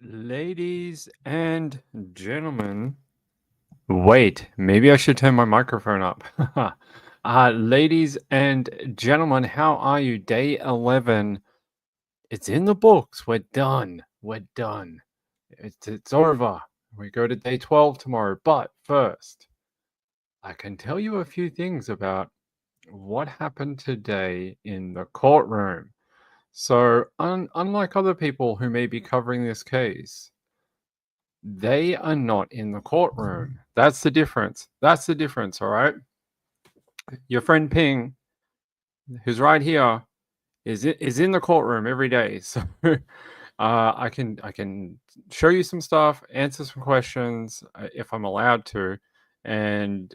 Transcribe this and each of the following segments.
Ladies and gentlemen, wait, maybe I should turn my microphone up. Ladies and gentlemen, how are you? Day 11. It's in the books. We're done. We're done. It's over. We go to day 12 tomorrow. But first, I can tell you a few things about what happened today in the courtroom. So, unlike other people who may be covering this case, they are not in the courtroom. That's the difference. That's the difference, all right? Your friend Ping, who's right here, is in the courtroom every day. So I can show you some stuff, answer some questions if I'm allowed to, and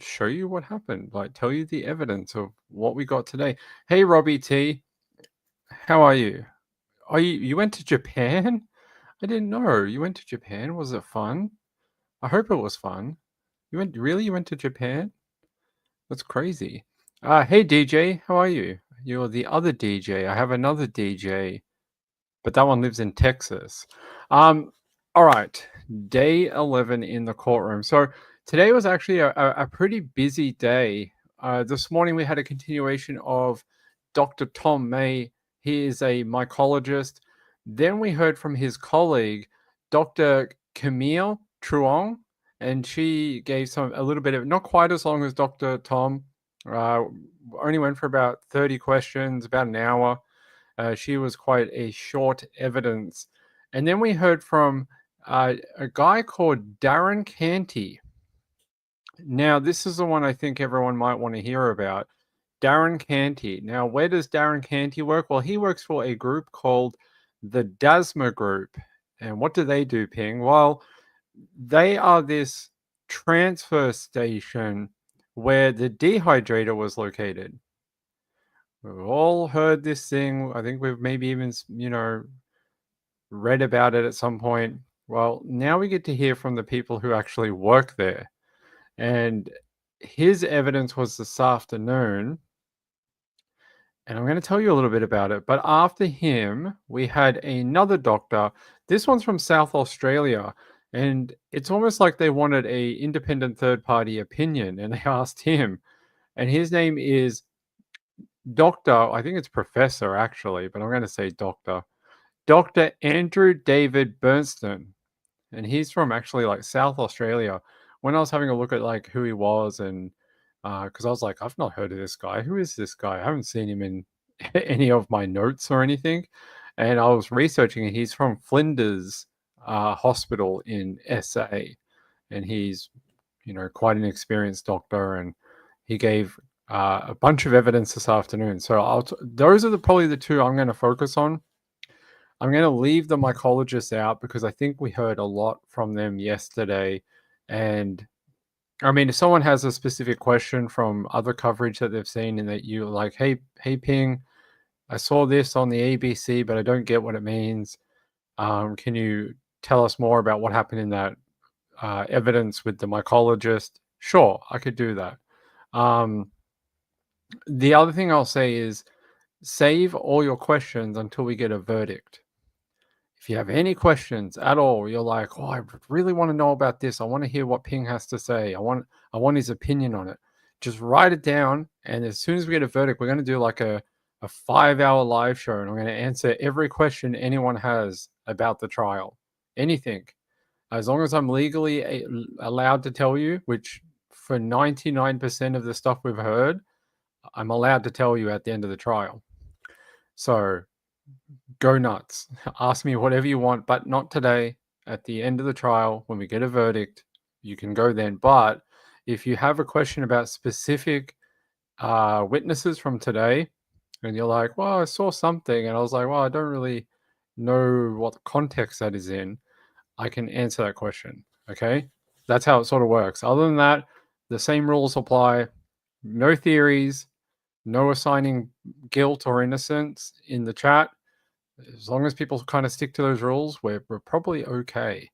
show you what happened. Like tell you the evidence of what we got today. Hey Robbie T, how are you? Are you went to Japan? I didn't know. You went to Japan. Was it fun? I hope it was fun. You went to Japan? That's crazy. Hey DJ, how are you? You're the other DJ. I have another DJ, but that one lives in Texas. All right, day 11 in the courtroom. So today was actually a pretty busy day. This morning we had a continuation of Dr. Tom May. He is a mycologist. Then we heard from his colleague, Dr. Camille Truong, and she gave a little bit of, not quite as long as Dr. Tom, uh, only went for about 30 questions, about an hour. She was quite a short evidence. And then we heard from a guy called Darren Canty. Now, this is the one I think everyone might want to hear about. Darren Canty. Now, where does Darren Canty work? Well, he works for a group called the DASMA Group. And what do they do, Ping? Well, they are this transfer station where the dehydrator was located. We've all heard this thing. I think we've maybe even, read about it at some point. Well, now we get to hear from the people who actually work there. And his evidence was this afternoon. And I'm going to tell you a little bit about it. But after him, we had another doctor. This one's from South Australia. And it's almost like they wanted a independent third-party opinion. And they asked him. And his name is Dr. I think it's Professor, actually, but I'm going to say Doctor. Dr. Andrew David Bernstein, and he's from actually like South Australia. When I was having a look at like who he was, and because I was like, I've not heard of this guy. Who is this guy? I haven't seen him in any of my notes or anything. And I was researching, and he's from Flinders Hospital in SA, and he's quite an experienced doctor, and he gave a bunch of evidence this afternoon. So those are probably the two I'm going to focus on. I'm going to leave the mycologists out because I think we heard a lot from them yesterday. And I mean, if someone has a specific question from other coverage that they've seen and that you're like, hey, Ping, I saw this on the ABC, but I don't get what it means. Can you tell us more about what happened in that evidence with the mycologist? Sure, I could do that. The other thing I'll say is save all your questions until we get a verdict. If you have any questions at all, you're like, oh, I really want to know about this. I want to hear what Ping has to say. I want his opinion on it. Just write it down. And as soon as we get a verdict, we're going to do like a 5-hour live show. And I'm going to answer every question anyone has about the trial. Anything. As long as I'm legally allowed to tell you, which for 99% of the stuff we've heard, I'm allowed to tell you at the end of the trial. So go nuts. Ask me whatever you want, but not today. At the end of the trial, when we get a verdict, you can go then. But if you have a question about specific witnesses from today, and you're like, well, I saw something, and I was like, well, I don't really know what context that is in, I can answer that question. Okay? That's how it sort of works. Other than that, the same rules apply. No theories, no assigning guilt or innocence in the chat. As long as people kind of stick to those rules, we're probably okay.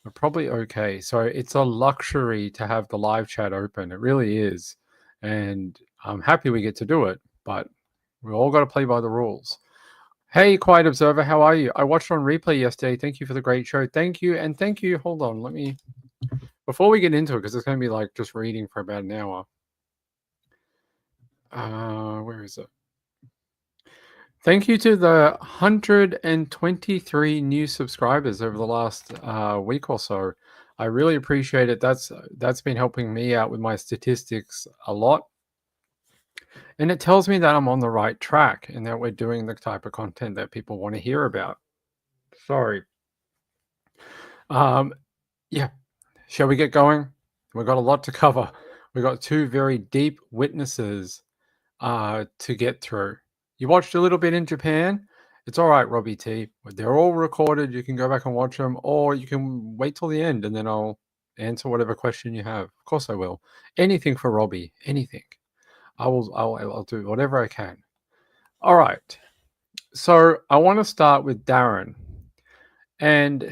We're probably okay. So it's a luxury to have the live chat open. It really is. And I'm happy we get to do it, but we all got to play by the rules. Hey, Quiet Observer, how are you? I watched on replay yesterday. Thank you for the great show. Thank you. And thank you. Hold on. Before we get into it, because it's going to be like just reading for about an hour. Where is it? Thank you to the 123 new subscribers over the last week or so. I really appreciate it. That's been helping me out with my statistics a lot. And it tells me that I'm on the right track and that we're doing the type of content that people want to hear about. Sorry. Um, yeah. Shall we get going? We've got a lot to cover. We've got two very deep witnesses to get through. You watched a little bit in Japan. It's all right, Robbie T. They're all recorded. You can go back and watch them, or you can wait till the end and then I'll answer whatever question you have. Of course, I will. Anything for Robbie. Anything. I'll do whatever I can. All right. So I want to start with Darren, and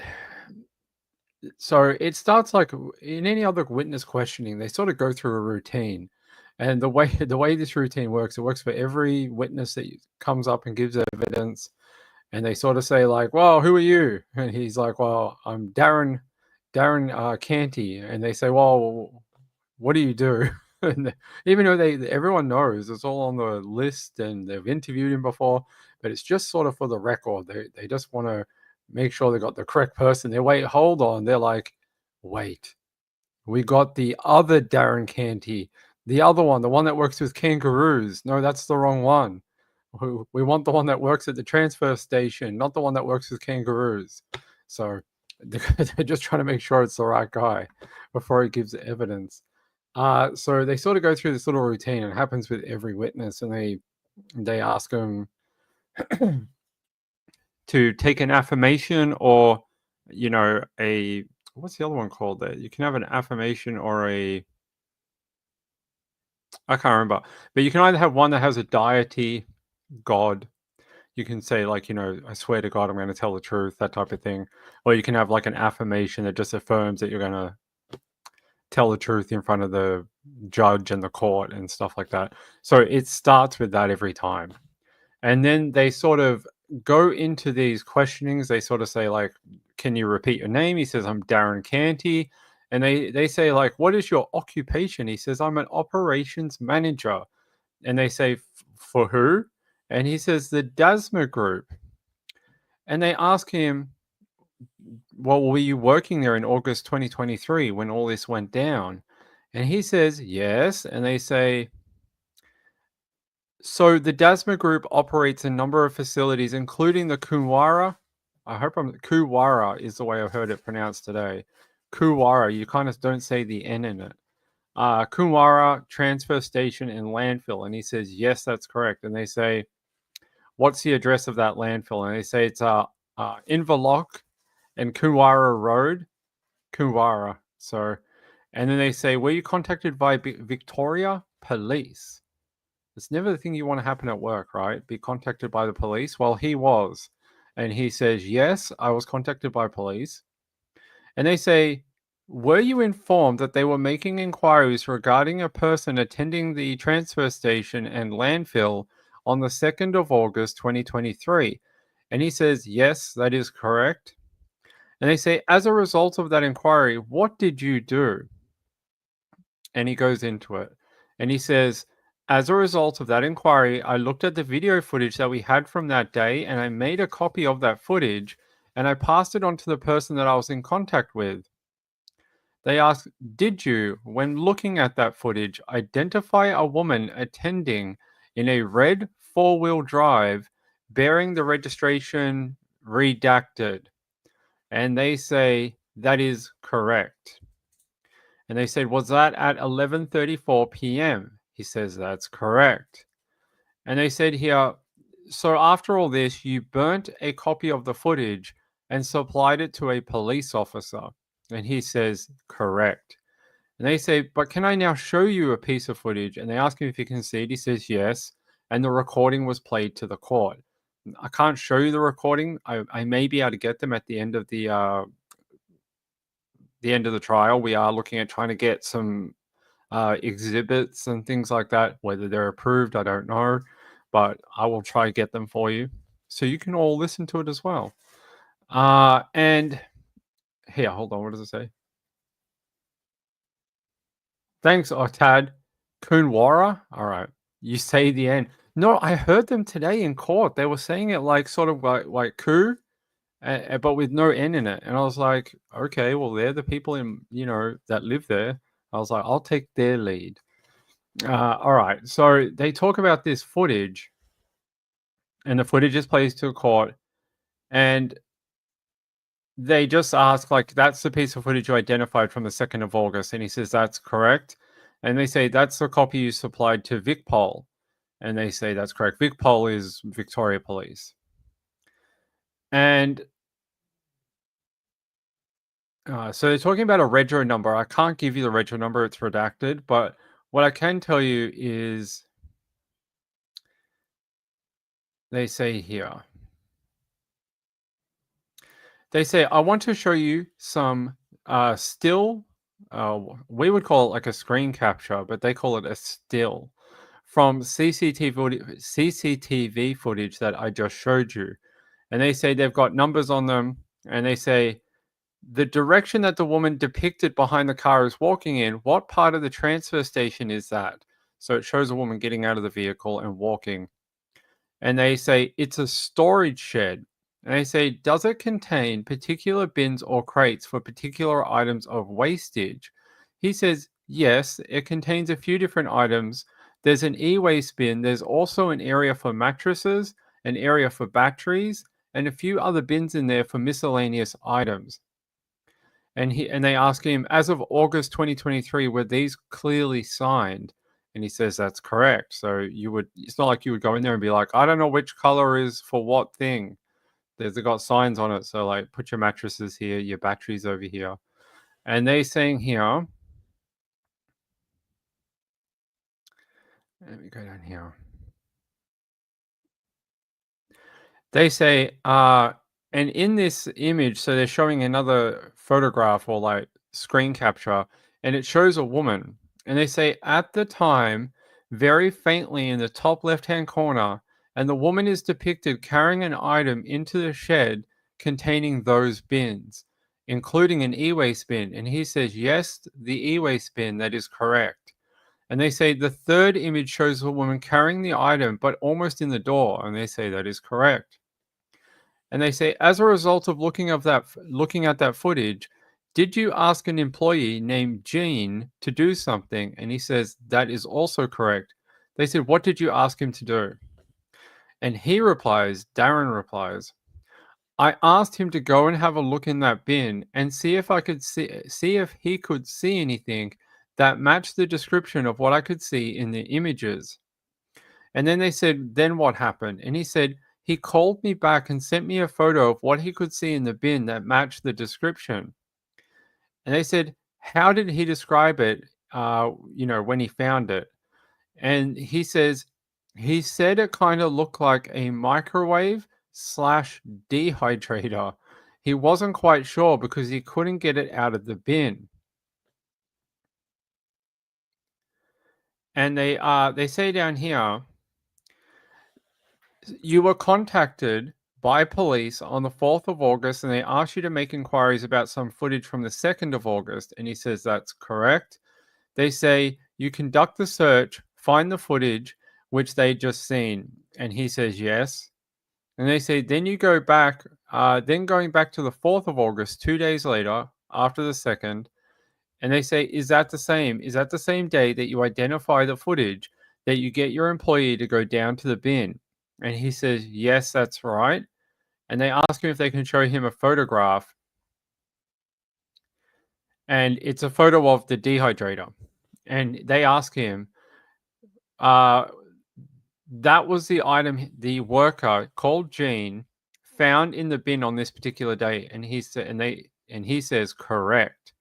so it starts like in any other witness questioning, they sort of go through a routine. And the way the way this routine works, it works for every witness that comes up and gives evidence. And they sort of say like, "Well, who are you?" And he's like, "Well, I'm Darren Canty." And they say, "Well, what do you do?" And even though everyone knows it's all on the list and they've interviewed him before, but it's just sort of for the record. They just want to make sure they got the correct person. They wait, hold on. They're like, wait, we got the other Darren Canty, the other one, the one that works with kangaroos. No, that's the wrong one. We want the one that works at the transfer station, not the one that works with kangaroos. So they're just trying to make sure it's the right guy before he gives evidence. So they sort of go through this little routine, and it happens with every witness, and they ask them to take an affirmation or, a what's the other one called there? You can have an affirmation or I can't remember, but you can either have one that has a deity, God. You can say like, I swear to God, I'm going to tell the truth, that type of thing. Or you can have like an affirmation that just affirms that you're going to tell the truth in front of the judge and the court and stuff like that. So it starts with that every time. And then they sort of go into these questionings. They sort of say like, can you repeat your name? He says, I'm Darren Canty. And they say like, what is your occupation? He says, I'm an operations manager. And they say, for who? And he says, the DASMA group. And they ask him, well, were you working there in August 2023 when all this went down? And he says, yes. And they say, so the DASMA group operates a number of facilities, including the Kunwara. Kuwara is the way I've heard it pronounced today. Kuwara, you kind of don't say the N in it. Kunwara transfer station and landfill. And he says, yes, that's correct. And they say, what's the address of that landfill? And they say it's Inverloch and Kunwara Road. Kunwara. So, and then they say, were you contacted by Victoria Police? It's never the thing you want to happen at work, right? Be contacted by the police. Well, he was. And he says, yes, I was contacted by police. And they say, were you informed that they were making inquiries regarding a person attending the transfer station and landfill on the 2nd of August, 2023? And he says, yes, that is correct. And they say, as a result of that inquiry, what did you do? And he goes into it. And he says, as a result of that inquiry, I looked at the video footage that we had from that day and I made a copy of that footage and I passed it on to the person that I was in contact with. They asked, did you, when looking at that footage, identify a woman attending in a red four-wheel drive bearing the registration redacted? And they say, that is correct. And they said, was that at 11:34 p.m.? He says, that's correct. And they said here, so after all this, you burnt a copy of the footage and supplied it to a police officer. And he says, correct. And they say, but can I now show you a piece of footage? And they ask him if he can see it. He says, yes. And the recording was played to the court. I can't show you the recording. I may be able to get them at the end of the trial. We are looking at trying to get some exhibits and things like that. Whether they're approved, I don't know, but I will try to get them for you. so you can all listen to it as well. And here, hold on, what does it say? Thanks, Otad Kunwara. All right, you say the end. No, I heard them today in court. They were saying it like sort of like coup, but with no N in it. And I was like, okay, well, they're the people that live there. I was like, I'll take their lead. All right. So they talk about this footage, and the footage is placed to court, and they just ask, like, that's the piece of footage you identified from the 2nd of August. And he says, that's correct. And they say, that's the copy you supplied to VicPol. And they say, that's correct. VicPol is Victoria Police. And so they're talking about a rego number. I can't give you the rego number, it's redacted. But what I can tell you is they say here, they say, I want to show you some still, we would call it like a screen capture, but they call it a still from CCTV footage that I just showed you. And they say they've got numbers on them, and they say the direction that the woman depicted behind the car is walking in, what part of the transfer station is that? So it shows a woman getting out of the vehicle and walking. And they say it's a storage shed. And they say, does it contain particular bins or crates for particular items of wastage? He says, yes, it contains a few different items. There's an e-waste bin. There's also an area for mattresses, an area for batteries, and a few other bins in there for miscellaneous items. And they ask him, as of August 2023, were these clearly signed? And he says that's correct. So it's not like you would go in there and be like, I don't know which color is for what thing. They've got signs on it. So like, put your mattresses here, your batteries over here. And they're saying here, let me go down here. They say, and in this image, so they're showing another photograph or like screen capture, and it shows a woman. And they say, at the time, very faintly in the top left hand corner, and the woman is depicted carrying an item into the shed containing those bins, including an e waste bin. And he says, yes, the e waste bin, that is correct. And they say the third image shows a woman carrying the item, but almost in the door. And they say that is correct. And they say, as a result of looking at that footage, did you ask an employee named Gene to do something? And he says, that is also correct. They said, what did you ask him to do? And Darren replies, I asked him to go and have a look in that bin and see if he could see anything that matched the description of what I could see in the images. And then they said, then what happened? And he said, he called me back and sent me a photo of what he could see in the bin that matched the description. And they said, how did he describe it, when he found it? And he says, he said it kind of looked like a microwave slash dehydrator. He wasn't quite sure because he couldn't get it out of the bin. And they say down here, you were contacted by police on the 4th of August and they asked you to make inquiries about some footage from the 2nd of August. And he says that's correct. They say you conduct the search, find the footage, which they just seen. And he says yes. And they say then you go back, then going back to the 4th of August, 2 days later, after the 2nd. And they say, is that the same? Is that the same day that you identify the footage that you get your employee to go down to the bin? And he says, yes, that's right. And they ask him if they can show him a photograph. And it's a photo of the dehydrator. And they ask him, that was the item the worker called Gene found in the bin on this particular day. And he says, correct.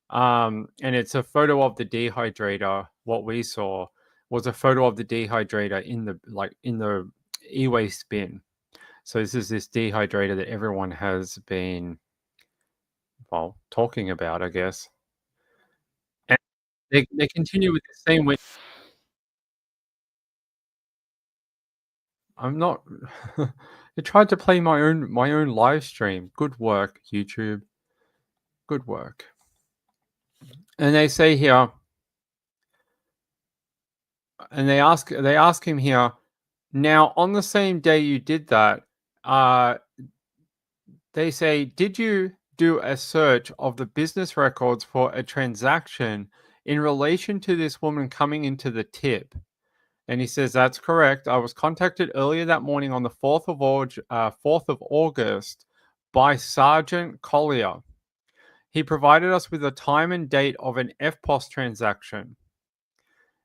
And it's a photo of the dehydrator. What we saw was a photo of the dehydrator in the e-waste bin. So this is this dehydrator that everyone has been, well, talking about, I guess. And they continue with the same. I'm not. I tried to play my own live stream. Good work, YouTube. Good work. And they say here, and they ask him here. Now, on the same day you did that, uh, they say, did you do a search of the business records for a transaction in relation to this woman coming into the tip? And he says, that's correct. I was contacted earlier that morning on the 4th of August by Sergeant Collier. He provided us with the time and date of an FPOS transaction.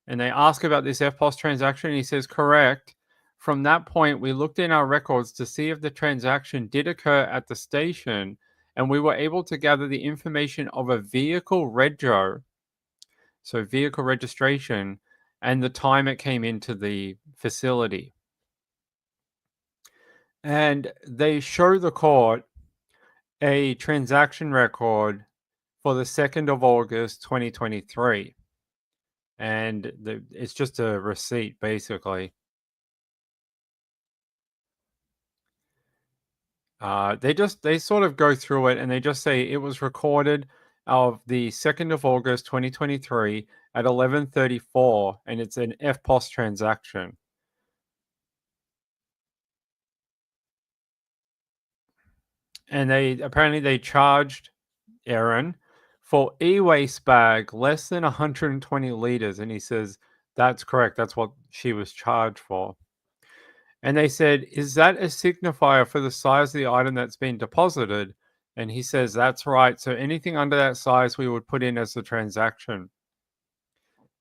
And they ask about this FPOS transaction. And he says, correct. From that point, we looked in our records to see if the transaction did occur at the station, and we were able to gather the information of a vehicle rego, so vehicle registration, and the time it came into the facility. And they show the court a transaction record for the 2nd of August, 2023. And it's just a receipt, basically. They sort of go through it and they just say it was recorded of the 2nd of August 2023 at 11:34, and it's an FPOS transaction. And they charged Erin for e-waste bag less than 120 liters, and he says that's correct. That's what she was charged for. And they said, is that a signifier for the size of the item that's been deposited? And he says, that's right. So anything under that size, we would put in as the transaction.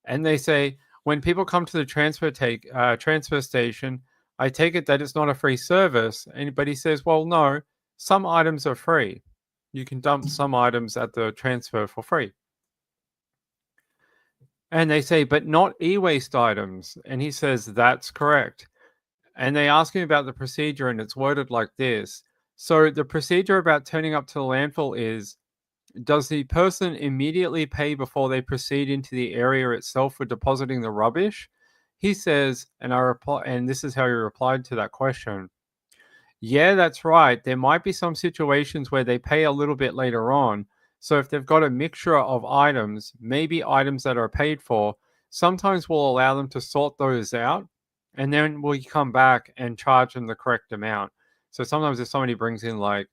And they say, when people come to the transfer station, I take it that it's not a free service. But he says, well, no, some items are free. You can dump some items at the transfer for free. And they say, but not e-waste items. And he says, that's correct. And they ask him about the procedure, and it's worded like this. So the procedure about turning up to the landfill is, does the person immediately pay before they proceed into the area itself for depositing the rubbish? He says, and I reply, and this is how he replied to that question. Yeah, that's right. There might be some situations where they pay a little bit later on. So if they've got a mixture of items, maybe items that are paid for, sometimes we'll allow them to sort those out, and then we come back and charge them the correct amount. So sometimes if somebody brings in like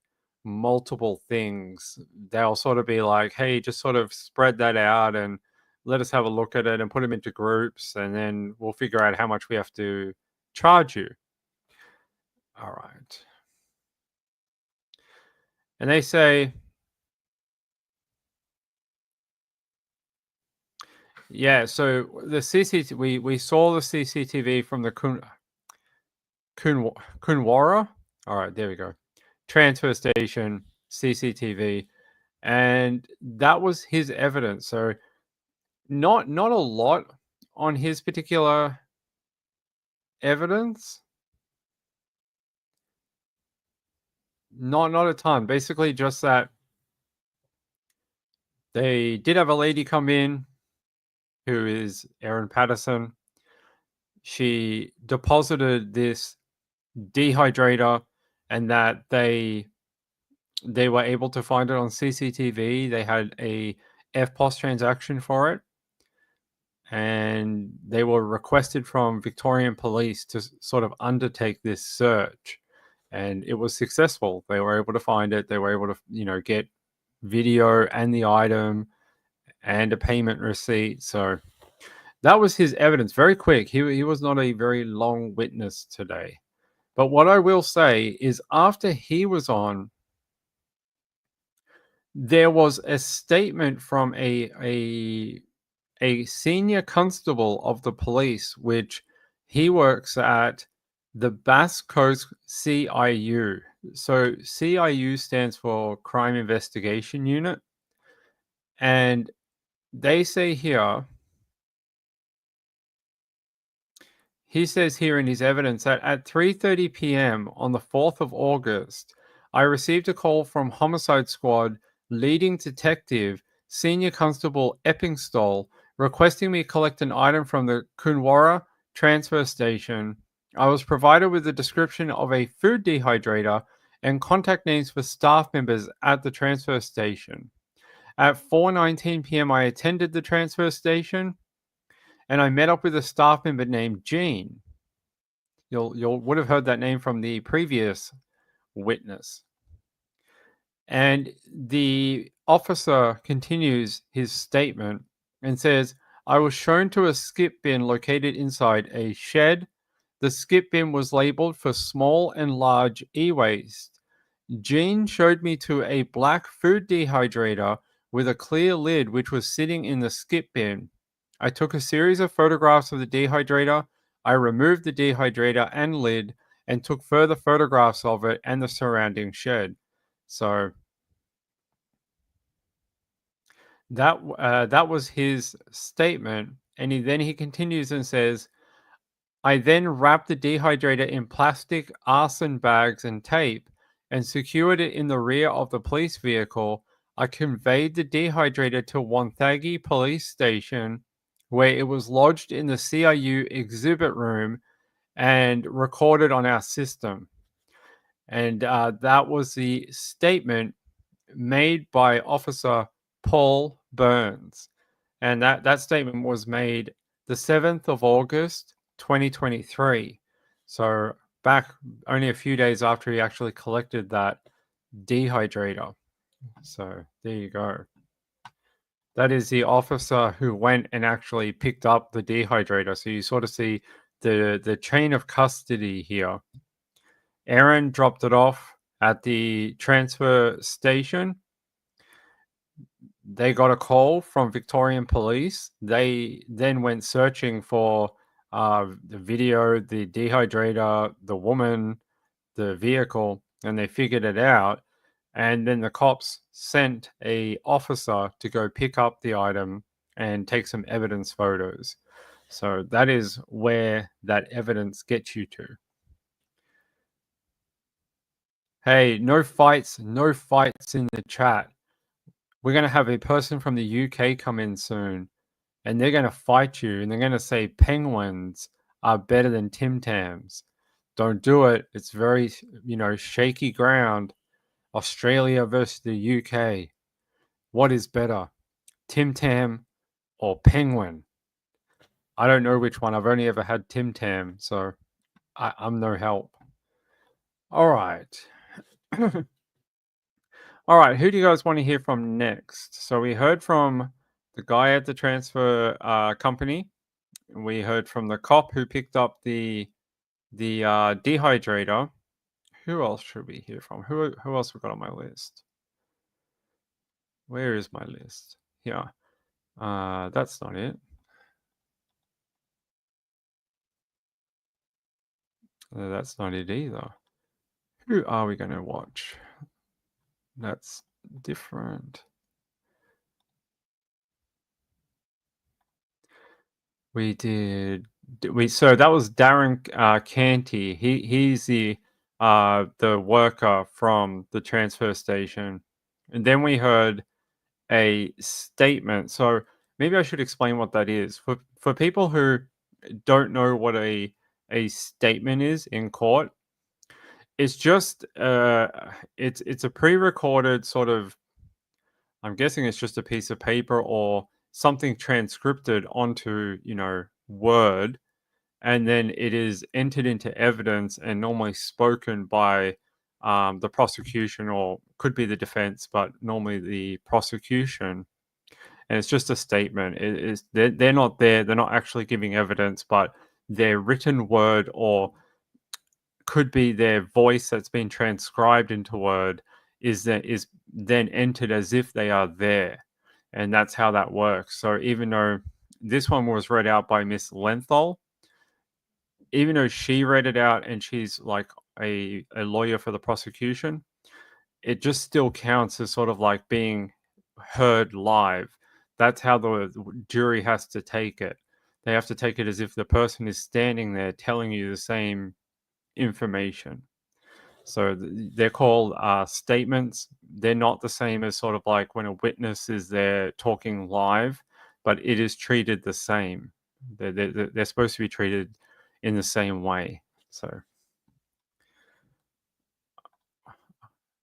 multiple things, they'll sort of be like, hey, just sort of spread that out and let us have a look at it and put them into groups, and then we'll figure out how much we have to charge you. All right. And they say, yeah, so the CCTV, we saw the CCTV from the Kunwara. All right, there we go. Transfer station, CCTV, and that was his evidence. So not a lot on his particular evidence. Not a ton. Basically just that they did have a lady come in who is Erin Patterson. She deposited this dehydrator, and that they were able to find it on CCTV. They had a FPOS transaction for it, and they were requested from Victorian Police to sort of undertake this search, and it was successful. They were able to find it. They were able to, get video and the item and a payment receipt. So that was his evidence. Very quick. He was not a very long witness today. But what I will say is, after he was on, there was a statement from a senior constable of the police, which he works at the Bass Coast CIU. So CIU stands for Crime Investigation Unit. And they say here, he says here in his evidence that at 3:30 p.m. on the 4th of August, I received a call from Homicide Squad leading detective Senior Constable Eppingstall requesting me collect an item from the Kunwara transfer station I was provided with a description of a food dehydrator and contact names for staff members at the transfer station. At 4:19 p.m., I attended the transfer station and I met up with a staff member named Jean. You'll would have heard that name from the previous witness. And the officer continues his statement and says, I was shown to a skip bin located inside a shed. The skip bin was labeled for small and large e waste. Jean showed me to a black food dehydrator with a clear lid, which was sitting in the skip bin. I took a series of photographs of the dehydrator. I removed the dehydrator and lid and took further photographs of it and the surrounding shed. So that was his statement, and he continues and says, "I then wrapped the dehydrator in plastic arson bags and tape, and secured it in the rear of the police vehicle. I conveyed the dehydrator to Wonthaggi Police Station, where it was lodged in the CIU exhibit room and recorded on our system." And that was the statement made by Officer Paul Burns. And that statement was made the 7th of August, 2023. So back only a few days after he actually collected that dehydrator. So there you go. That is the officer who went and actually picked up the dehydrator. So you sort of see the chain of custody here. Erin dropped it off at the transfer station. They got a call from Victorian police. They then went searching for the video, the dehydrator, the woman, the vehicle, and they figured it out. And then the cops sent a officer to go pick up the item and take some evidence photos. So that is where that evidence gets you to. Hey, no fights in the chat. We're going to have a person from the UK come in soon, and they're going to fight you, and they're going to say penguins are better than Tim Tams. Don't do it. It's very, shaky ground. Australia versus the UK. What is better, Tim Tam or penguin? I don't know which one. I've only ever had Tim Tam, so I'm no help. All right. All right, who do you guys want to hear from next? So we heard from the guy at the transfer company. We heard from the cop who picked up the dehydrator. Who else should we hear from? Who else we got on my list? Where is my list? Here. That's not it. That's not it either. Who are we going to watch? That's different. We did. So that was Darren Canty. He's the worker from the transfer station, and then we heard a statement. So maybe I should explain what that is for people who don't know what a statement is in court. It's just it's a pre-recorded sort of. I'm guessing it's just a piece of paper or something transcripted onto Word, and then it is entered into evidence and normally spoken by the prosecution, or could be the defense, but normally the prosecution. And it's just a statement. It is they're not there. They're not actually giving evidence, but their written word, or could be their voice that's been transcribed into Word, is then entered as if they are there, and that's how that works. So even though this one was read out by Miss Lenthal, even though she read it out and she's like a lawyer for the prosecution, it just still counts as sort of like being heard live. That's how the jury has to take it. They have to take it as if the person is standing there telling you the same information. So they're called statements. They're not the same as sort of like when a witness is there talking live, but it is treated the same. They're supposed to be treated in the same way. So,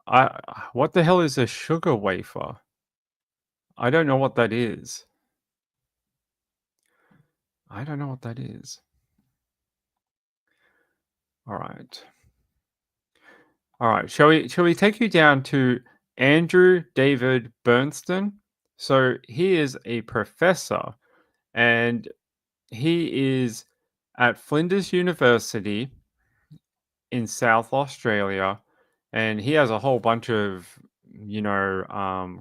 I what the hell is a sugar wafer? I don't know what that is. I don't know what that is. All right. All right. Shall we take you down to Andrew David Bernstein? So he is a professor and he is at Flinders University in South Australia, and he has a whole bunch of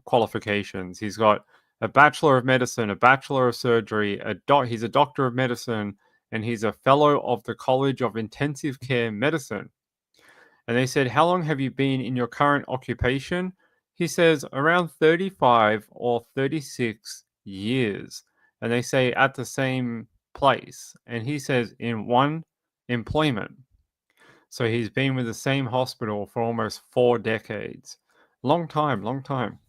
qualifications. He's got a bachelor of medicine, a bachelor of surgery, he's a doctor of medicine, and he's a fellow of the College of Intensive Care Medicine. And they said, "How long have you been in your current occupation?" He says, "Around 35 or 36 years." And they say, "At the same place." And he says, "In one employment." So he's been with the same hospital for almost 4 decades. Long time, long time.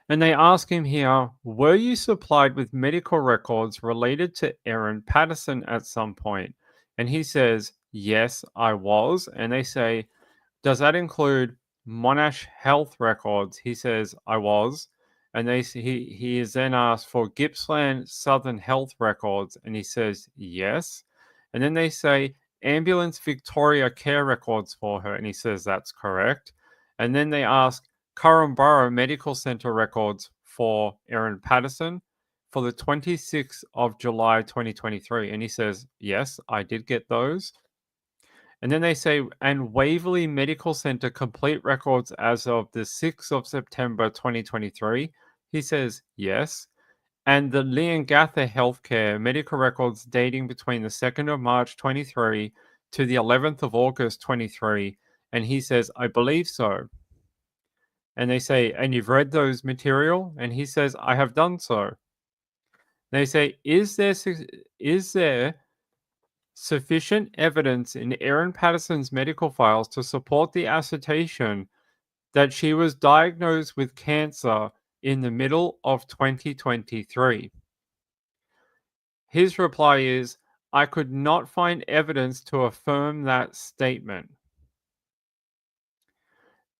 And they ask him here, "Were you supplied with medical records related to Erin Patterson at some point?" And he says, "Yes, I was." And they say, "Does that include Monash health records?" He says, "I was." And he is then asked for Gippsland Southern health records, and he says, "Yes." And then they say, "Ambulance Victoria care records for her," and he says, "That's correct." And then they ask, "Corumburra Medical Centre records for Erin Patterson for the 26th of July 2023." And he says, "Yes, I did get those." And then they say, "And Waverley Medical Centre complete records as of the 6th of September 2023." He says, "Yes." And the Leongatha Healthcare medical records dating between the 2nd of March 23 to the 11th of August 23. And he says, "I believe so." And they say, "And you've read those material?" And he says, "I have done so." They say, "Is there sufficient evidence in Erin Patterson's medical files to support the assertion that she was diagnosed with cancer in the middle of 2023?" His reply is, "I could not find evidence to affirm that statement."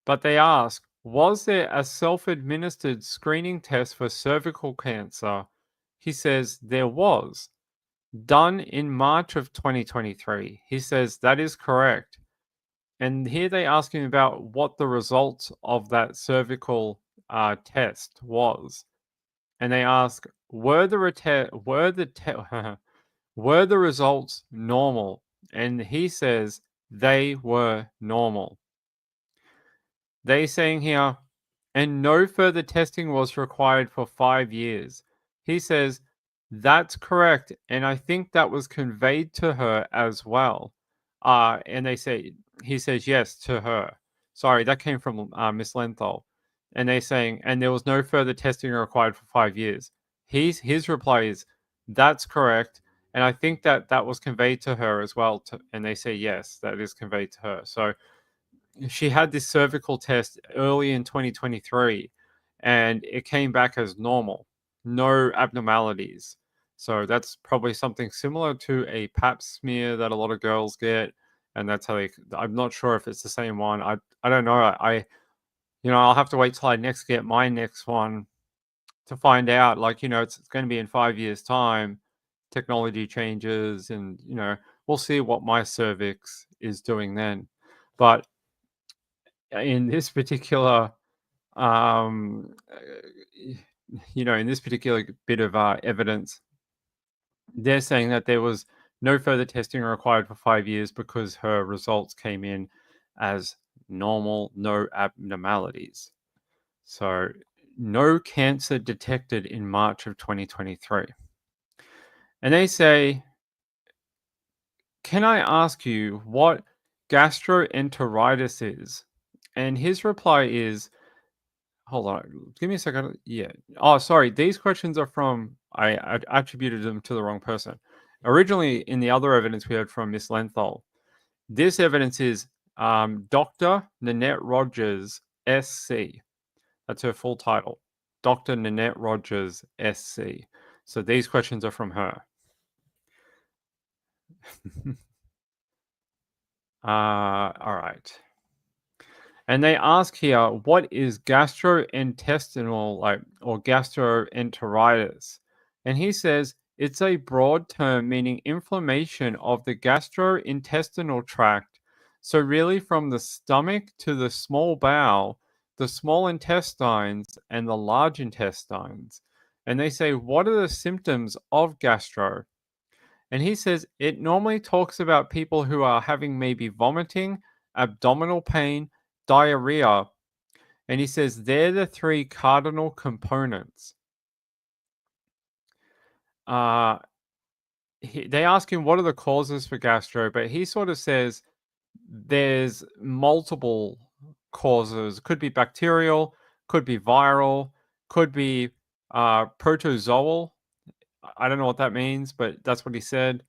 But they ask, "Was there a self administered screening test for cervical cancer?" He says, "There was, done in March of 2023. He says, "That is correct." And here they ask him about what the results of that cervical test was. And they ask, were the results normal? And he says they were normal. They saying here, "And no further testing was required for 5 years." He says, "That's correct. And I think that was conveyed to her as well." And he says, "Yes, to her." Sorry, that came from Miss Lenthal. And they saying, "And there was no further testing required for 5 years." His reply is, "That's correct. And I think that was conveyed to her as well." And they say, "Yes, that is conveyed to her." So she had this cervical test early in 2023 and it came back as normal, no abnormalities. So that's probably something similar to a pap smear that a lot of girls get. And that's how I'm not sure if it's the same one. I don't know. I'll have to wait till I next get my next one to find out. Like, it's going to be in 5 years' time. Technology changes, and, we'll see what my cervix is doing then. But in this particular in this particular bit of evidence, they're saying that there was no further testing required for 5 years because her results came in as normal, no abnormalities. So no cancer detected in March of 2023. And they say, "Can I ask you what gastroenteritis is?" And his reply is, hold on, give me a second. Yeah. Oh, sorry. These questions are from, I attributed them to the wrong person. Originally, in the other evidence we heard from Miss Lenthal, this evidence is Dr. Nanette Rogers, SC. That's her full title. Dr. Nanette Rogers, SC. So these questions are from her. All right. And they ask here, what is gastrointestinal, like, or gastroenteritis? And he says it's a broad term meaning inflammation of the gastrointestinal tract. So, really, from the stomach to the small bowel, the small intestines, and the large intestines. And they say, what are the symptoms of gastro? And he says it normally talks about people who are having maybe vomiting, abdominal pain, diarrhea. And he says they're the three cardinal components. Uh, they ask him what are the causes for gastro, but he sort of says there's multiple causes. Could be bacterial, could be viral, could be protozoal. I don't know what that means, but that's what he said.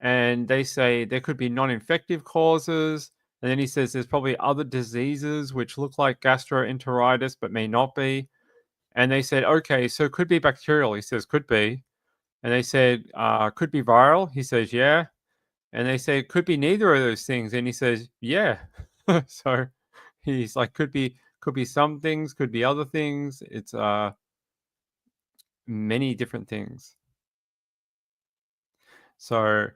And they say there could be non-infective causes. And then he says there's probably other diseases which look like gastroenteritis but may not be. And they said, okay, so it could be bacterial. He says, could be. And they said, could be viral. He says, yeah. And they say, could be neither of those things. And he says, yeah. So he's like, could be some things, could be other things. It's many different things. So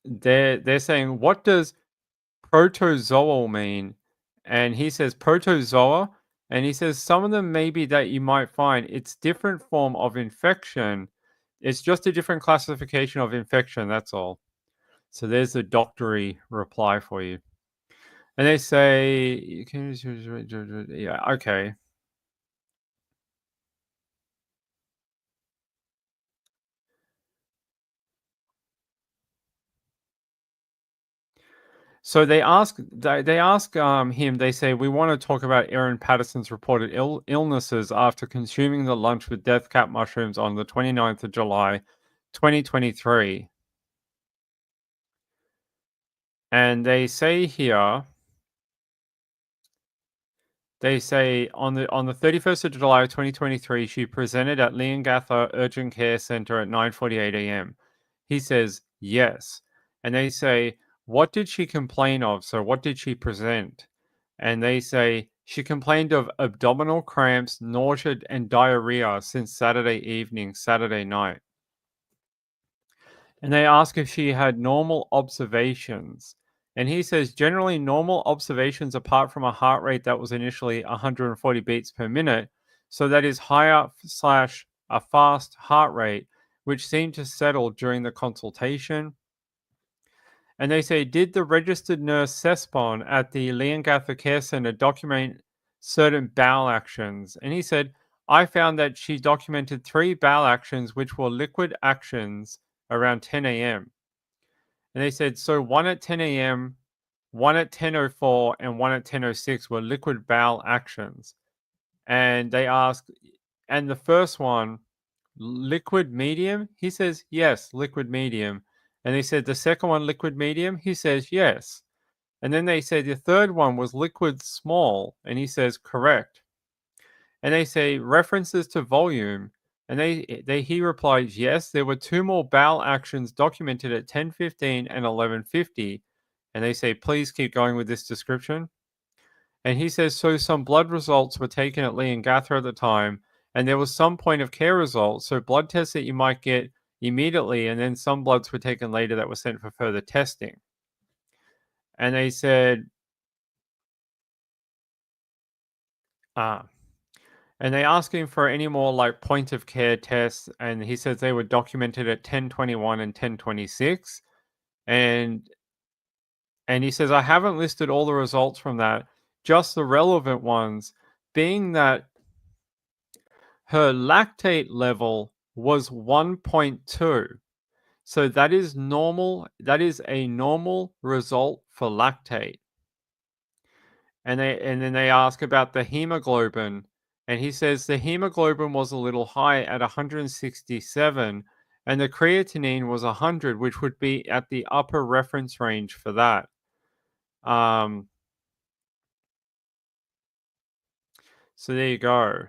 they're saying, what does protozoal mean? And he says protozoa, and he says some of them maybe that you might find it's different form of infection. It's just a different classification of infection, that's all. So there's the doctory reply for you. And they say you can yeah, okay. So they ask him, they say, we want to talk about Erin Patterson's reported illnesses after consuming the lunch with death cap mushrooms on the 29th of July, 2023. And they say on the 31st of July 2023, she presented at Leongatha Urgent Care Center at 9:48 a.m. He says yes. And they say, what did she complain of? So what did she present? And they say she complained of abdominal cramps, nausea, and diarrhea since Saturday evening, Saturday night. And they ask if she had normal observations. And he says generally normal observations apart from a heart rate that was initially 140 beats per minute. So that is higher slash a fast heart rate, which seemed to settle during the consultation. And they say, did the registered nurse Cespon at the Leongatha Care Center document certain bowel actions? And he said, I found that she documented three bowel actions, which were liquid actions around 10 a.m. And they said, so one at 10 a.m., one at 10:04, and one at 10:06 were liquid bowel actions. And they asked, and the first one, liquid medium? He says, yes, liquid medium. And they said, the second one, liquid medium? He says, yes. And then they say the third one was liquid small. And he says, correct. And they say references to volume. And he replies, yes, there were two more bowel actions documented at 10:15 and 11:50. And they say, please keep going with this description. And he says, so some blood results were taken at Lee and Gather at the time, and there was some point of care results, so blood tests that you might get immediately, and then some bloods were taken later that were sent for further testing. And they said, ah, and they asked him for any more like point of care tests, and he says they were documented at 10:21 and 10:26, and he says I haven't listed all the results from that, just the relevant ones, being that her lactate level was 1.2. So that is normal. That is a normal result for lactate. And then they ask about the hemoglobin, and he says the hemoglobin was a little high at 167, and the creatinine was 100, which would be at the upper reference range for that. Um, so there you go.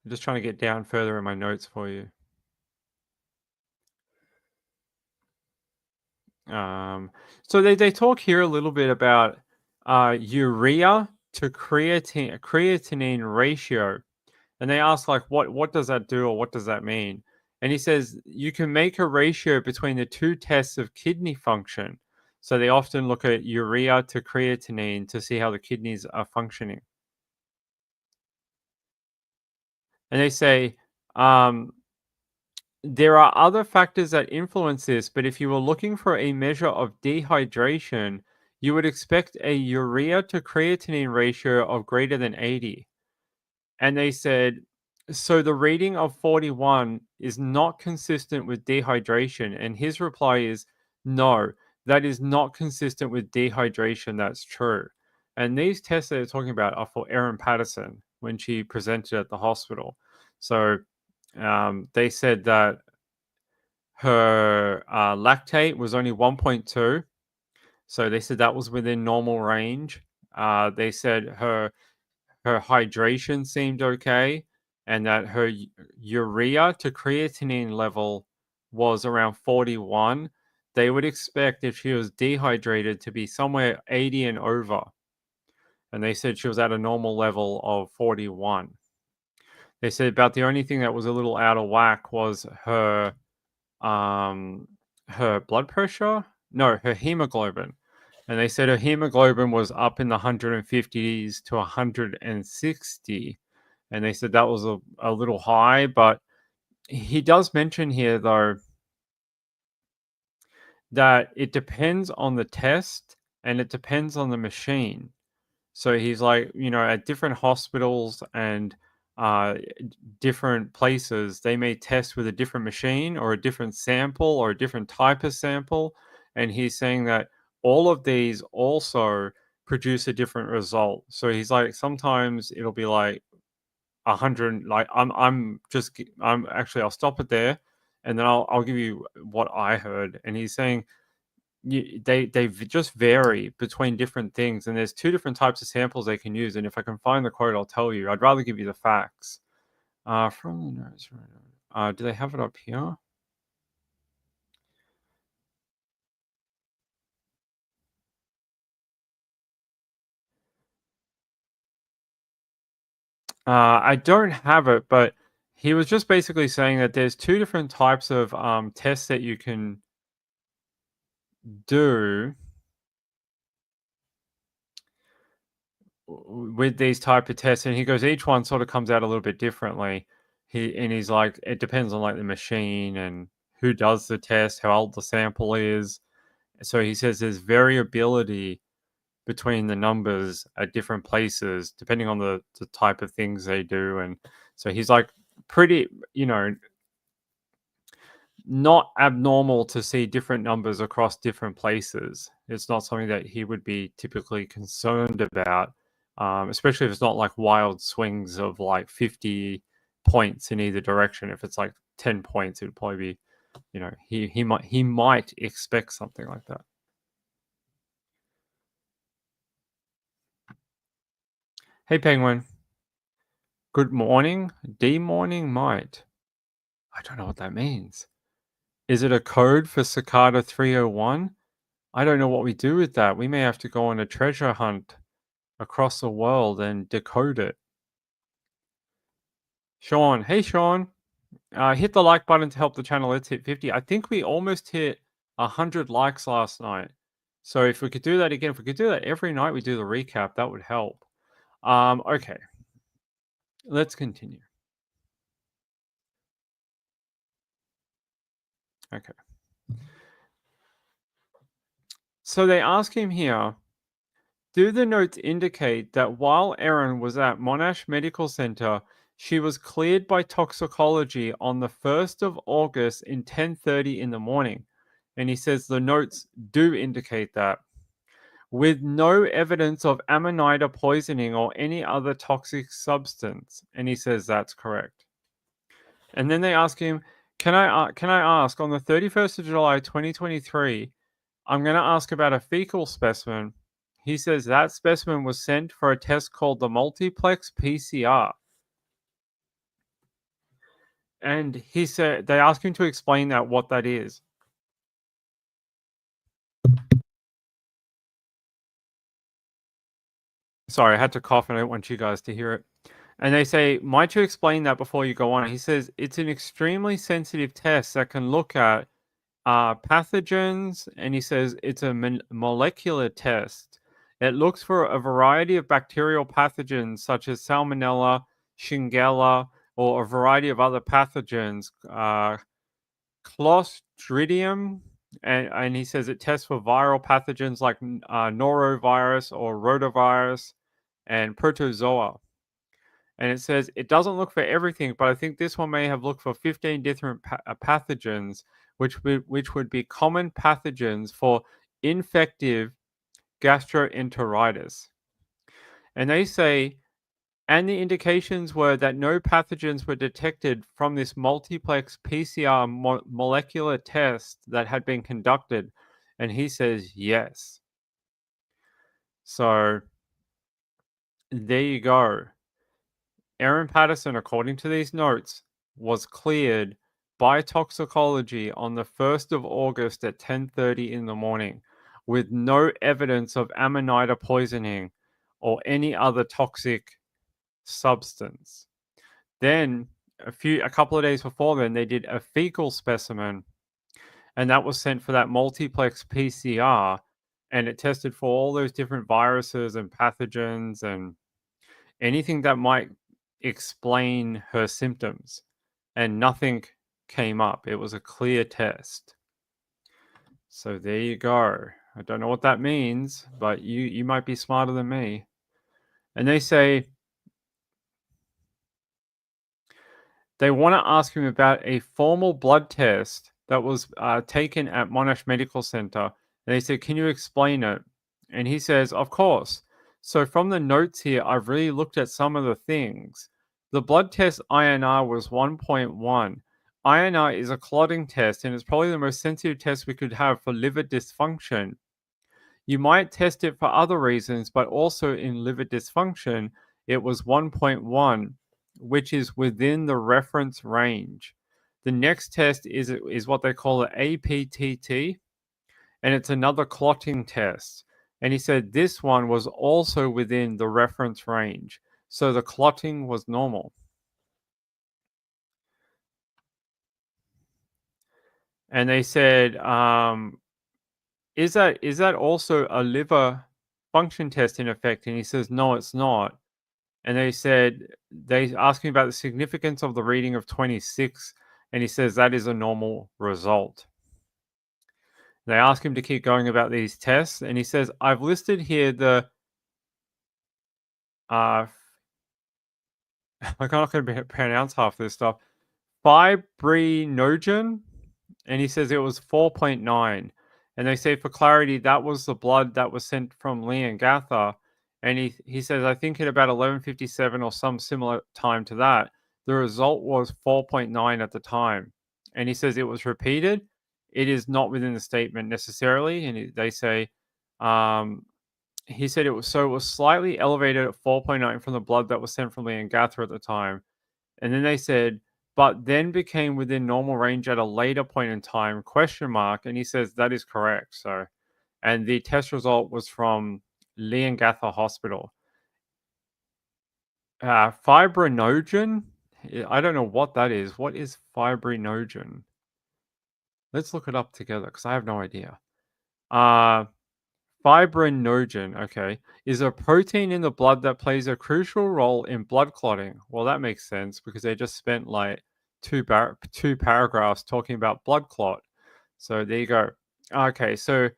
I'm just trying to get down further in my notes for you. Um, so they talk here a little bit about urea to creatinine ratio, and they ask like what does that do or what does that mean? And he says you can make a ratio between the two tests of kidney function. So they often look at urea to creatinine to see how the kidneys are functioning. And they say um, there are other factors that influence this, but if you were looking for a measure of dehydration, you would expect a urea to creatinine ratio of greater than 80. And they said, so the reading of 41 is not consistent with dehydration. And his reply is, no, that is not consistent with dehydration. That's true. And these tests that they're talking about are for Erin Patterson when she presented at the hospital. So they said that her lactate was only 1.2. So they said that was within normal range. They said her hydration seemed okay, and that her urea to creatinine level was around 41. They would expect if she was dehydrated to be somewhere 80 and over. And they said she was at a normal level of 41. They said about the only thing that was a little out of whack was um her blood pressure. No, her hemoglobin. And they said her hemoglobin was up in the 150s to 160, and they said that was a little high. But he does mention here, though, that it depends on the test and it depends on the machine. So he's like, at different hospitals and different places, they may test with a different machine or a different sample or a different type of sample. And he's saying that all of these also produce a different result. So he's like, sometimes it'll be like 100. Like I'm actually, I'll stop it there, and then I'll give you what I heard. And he's saying just vary between different things, and there's two different types of samples they can use. And if I can find the quote, I'll tell you. I'd rather give you the facts. From the notes, do they have it up here? I don't have it, but he was just basically saying that there's two different types of tests that you can do with these type of tests, and he goes, each one sort of comes out a little bit differently. He's like, it depends on like the machine and who does the test, how old the sample is. So he says there's variability between the numbers at different places depending on the type of things they do. And so he's like, pretty, not abnormal to see different numbers across different places. It's not something that he would be typically concerned about, especially if it's not like wild swings of like 50 points in either direction. If it's like 10 points, it would probably be, he might expect something like that. Hey, Penguin. Good morning. D morning might. I don't know what that means. Is it a code for Cicada 301? I don't know what we do with that. We may have to go on a treasure hunt across the world and decode it. Sean, hey Sean, hit the like button to help the channel. Let's hit 50. I think we almost hit 100 likes last night. So if we could do that again, if we could do that every night, we do the recap, that would help. Okay, let's continue. Okay. So they ask him here, do the notes indicate that while Erin was at Monash Medical Center, she was cleared by toxicology on the 1st of August in 10:30 in the morning? And he says the notes do indicate that, with no evidence of Amanita poisoning or any other toxic substance. And he says that's correct. And then they ask him, can I ask, on the 31st of July 2023, I'm going to ask about a fecal specimen. He says that specimen was sent for a test called the multiplex PCR. And he said they asked him to explain what that is. Sorry, I had to cough and I don't want you guys to hear it. And they say, might you explain that before you go on? He says, it's an extremely sensitive test that can look at pathogens, and he says it's a molecular test. It looks for a variety of bacterial pathogens such as Salmonella, Shigella, or a variety of other pathogens, Clostridium, and he says it tests for viral pathogens like norovirus or rotavirus and protozoa. And it says it doesn't look for everything, but I think this one may have looked for 15 different pathogens, which would be common pathogens for infective gastroenteritis. And they say, and the indications were that no pathogens were detected from this multiplex PCR molecular test that had been conducted. And he says yes. So there you go. Erin Patterson, according to these notes, was cleared by toxicology on the 1st of August at 10:30 in the morning with no evidence of Amanita poisoning or any other toxic substance. Then a couple of days before then they did a fecal specimen, and that was sent for that multiplex PCR, and it tested for all those different viruses and pathogens and anything that might explain her symptoms, and nothing came up. It was a clear test. So there you go. I don't know what that means, but you might be smarter than me. And they say they want to ask him about a formal blood test that was taken at Monash Medical Center. And they said, "Can you explain it?" And he says, "Of course." So from the notes here, I've really looked at some of the things. The blood test INR was 1.1. INR is a clotting test, and it's probably the most sensitive test we could have for liver dysfunction. You might test it for other reasons, but also in liver dysfunction, it was 1.1, which is within the reference range. The next test is what they call an APTT, and it's another clotting test. And he said this one was also within the reference range. So the clotting was normal. And they said, is that also a liver function test in effect? And he says, no, it's not. And they asked me about the significance of the reading of 26, and he says that is a normal result. They ask him to keep going about these tests, and he says, I've listed here the uh I'm not going to pronounce half this stuff. Fibrinogen, and he says it was 4.9. And they say for clarity, that was the blood that was sent from Leongatha. And he says, I think at about 11:57 or some similar time to that, the result was 4.9 at the time. And he says it was repeated. It is not within the statement necessarily. And they say, um, he said it was slightly elevated at 4.9 from the blood that was sent from Leongatha at the time. And then they said, but then became within normal range at a later point in time, question mark. And he says that is correct. So, and the test result was from Leongatha Hospital. Fibrinogen? I don't know what that is. What is fibrinogen? Let's look it up together because I have no idea. Fibrinogen, okay, is a protein in the blood that plays a crucial role in blood clotting. Well, that makes sense because they just spent like two paragraphs talking about blood clot. So there you go. Okay, so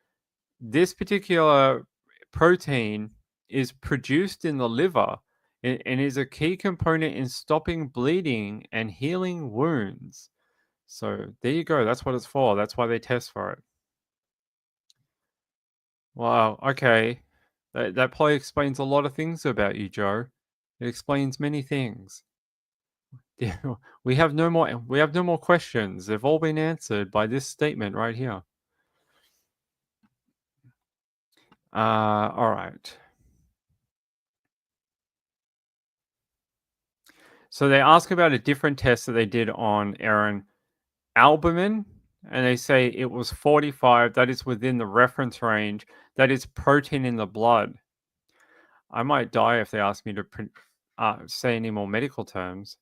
this particular protein is produced in the liver and is a key component in stopping bleeding and healing wounds. So there you go. That's what it's for. That's why they test for it. Wow, okay. That probably explains a lot of things about you, Joe. It explains many things. Yeah, we have no more questions. They've all been answered by this statement right here. All right. So they ask about a different test that they did on Erin, albumin, and they say it was 45. That is within the reference range. That is protein in the blood. I might die if they ask me to say any more medical terms.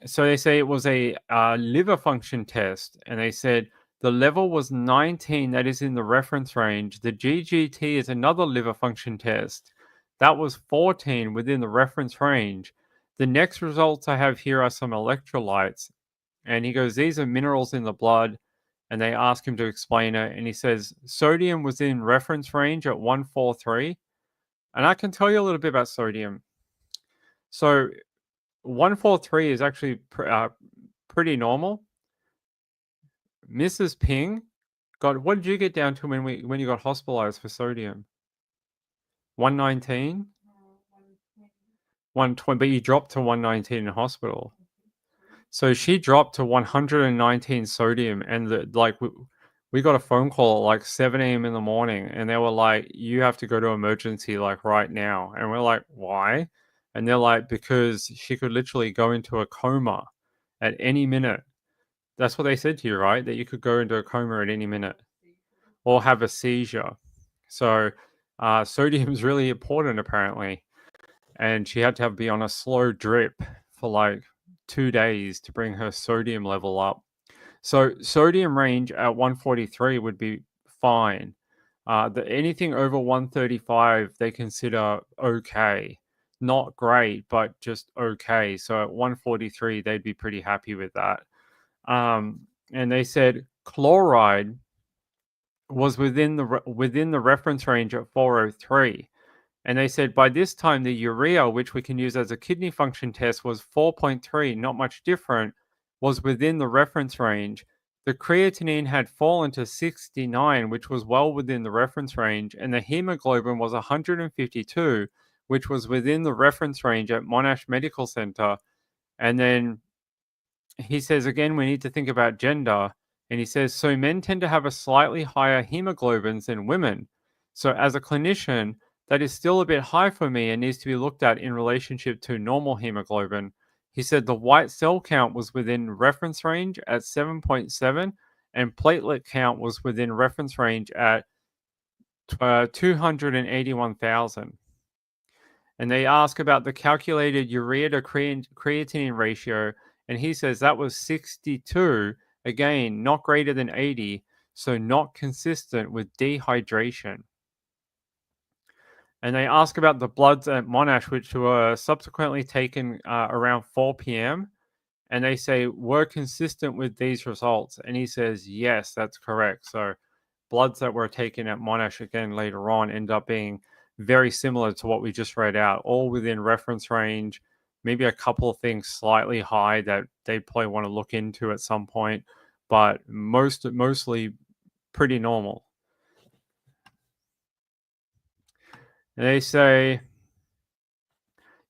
So they say it was a liver function test, and they said the level was 19, that is in the reference range. The GGT is another liver function test. That was 14 within the reference range. The next results I have here are some electrolytes. And he goes, these are minerals in the blood. And they ask him to explain it. And he says, sodium was in reference range at 143. And I can tell you a little bit about sodium. So 143 is actually pretty normal. Mrs. Ping got, what did you get down to when you got hospitalized for sodium? 119? 120, but you dropped to 119 in hospital. So she dropped to 119 sodium, and we got a phone call at like 7 a.m. in the morning, and they were like, "You have to go to emergency like right now." And we're like, "Why?" And they're like, "Because she could literally go into a coma at any minute." That's what they said to you, right? That you could go into a coma at any minute or have a seizure. So sodium is really important apparently, and she had to be on a slow drip for like 2 days to bring her sodium level up. So sodium range at 143 would be fine. Anything over 135 they consider okay, not great, but just okay. So at 143 they'd be pretty happy with that. And they said chloride was within the reference range at 403. And they said by this time, the urea, which we can use as a kidney function test, was 4.3, not much different, was within the reference range. The creatinine had fallen to 69, which was well within the reference range, and the hemoglobin was 152, which was within the reference range at Monash Medical Center. And then he says again, we need to think about gender. And he says, so men tend to have a slightly higher hemoglobins than women. So as a clinician, that is still a bit high for me and needs to be looked at in relationship to normal hemoglobin. He said the white cell count was within reference range at 7.7, and platelet count was within reference range at 281,000. And they ask about the calculated urea to creatinine ratio, and he says that was 62, again, not greater than 80, so not consistent with dehydration. And they ask about the bloods at Monash, which were subsequently taken around 4 p.m., and they say, were consistent with these results. And he says, yes, that's correct. So bloods that were taken at Monash again later on end up being very similar to what we just read out, all within reference range, maybe a couple of things slightly high that they probably want to look into at some point, but mostly pretty normal. And they say,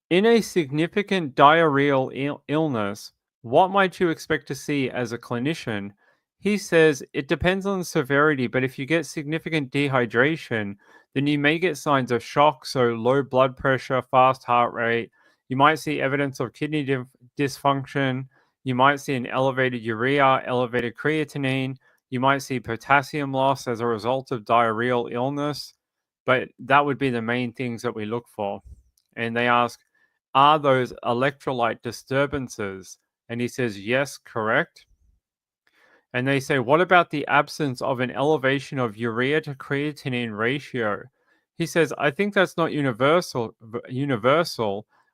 in a significant diarrheal illness, what might you expect to see as a clinician? He says it depends on the severity, but if you get significant dehydration, then you may get signs of shock, so low blood pressure, fast heart rate. You might see evidence of kidney dysfunction. You might see an elevated urea, elevated creatinine. You might see potassium loss as a result of diarrheal illness, but that would be the main things that we look for. And they ask, are those electrolyte disturbances? And he says, yes, correct. And they say, what about the absence of an elevation of urea to creatinine ratio? He says, I think that's not universal.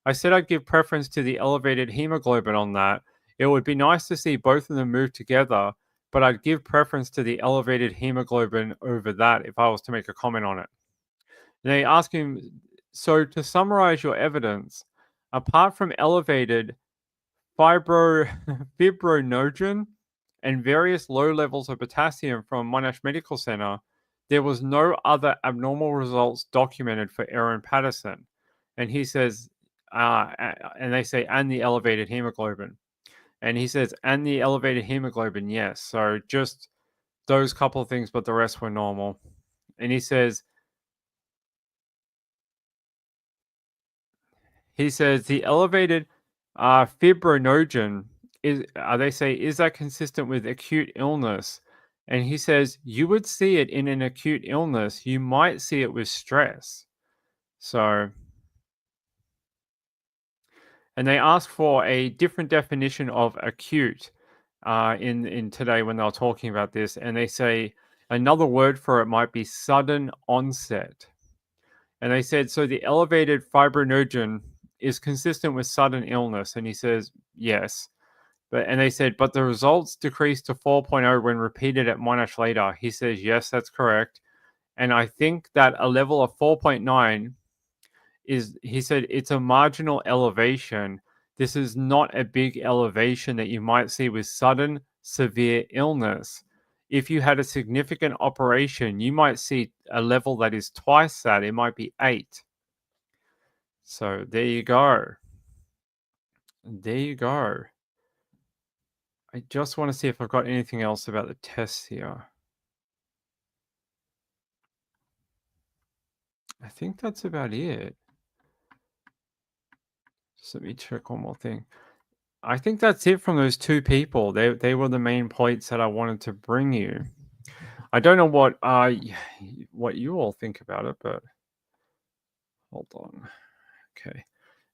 I said I'd give preference to the elevated hemoglobin on that. It would be nice to see both of them move together, but I'd give preference to the elevated hemoglobin over that if I was to make a comment on it. And they ask him, so to summarize your evidence, apart from elevated fibrinogen and various low levels of potassium from Monash Medical Center, there was no other abnormal results documented for Erin Patterson. And he says, and they say, and the elevated hemoglobin. And he says, and the elevated hemoglobin, yes. So just those couple of things, but the rest were normal. And he says, the elevated fibrinogen is, they say, is that consistent with acute illness? And he says you would see it in an acute illness. You might see it with stress. So, and they asked for a different definition of acute in today when they were talking about this, and they say another word for it might be sudden onset. And they said, so the elevated fibrinogen is consistent with sudden illness. And he says, yes. And they said, but the results decreased to 4.0 when repeated at Monash later. He says, yes, that's correct. And I think that a level of 4.9 is, he said, it's a marginal elevation. This is not a big elevation that you might see with sudden severe illness. If you had a significant operation, you might see a level that is twice that. It might be 8. So there you go. There you go. I just want to see if I've got anything else about the tests here. I think that's about it. Just let me check one more thing. I think that's it from those two people. They were the main points that I wanted to bring you. I don't know what you all think about it, but hold on. Okay.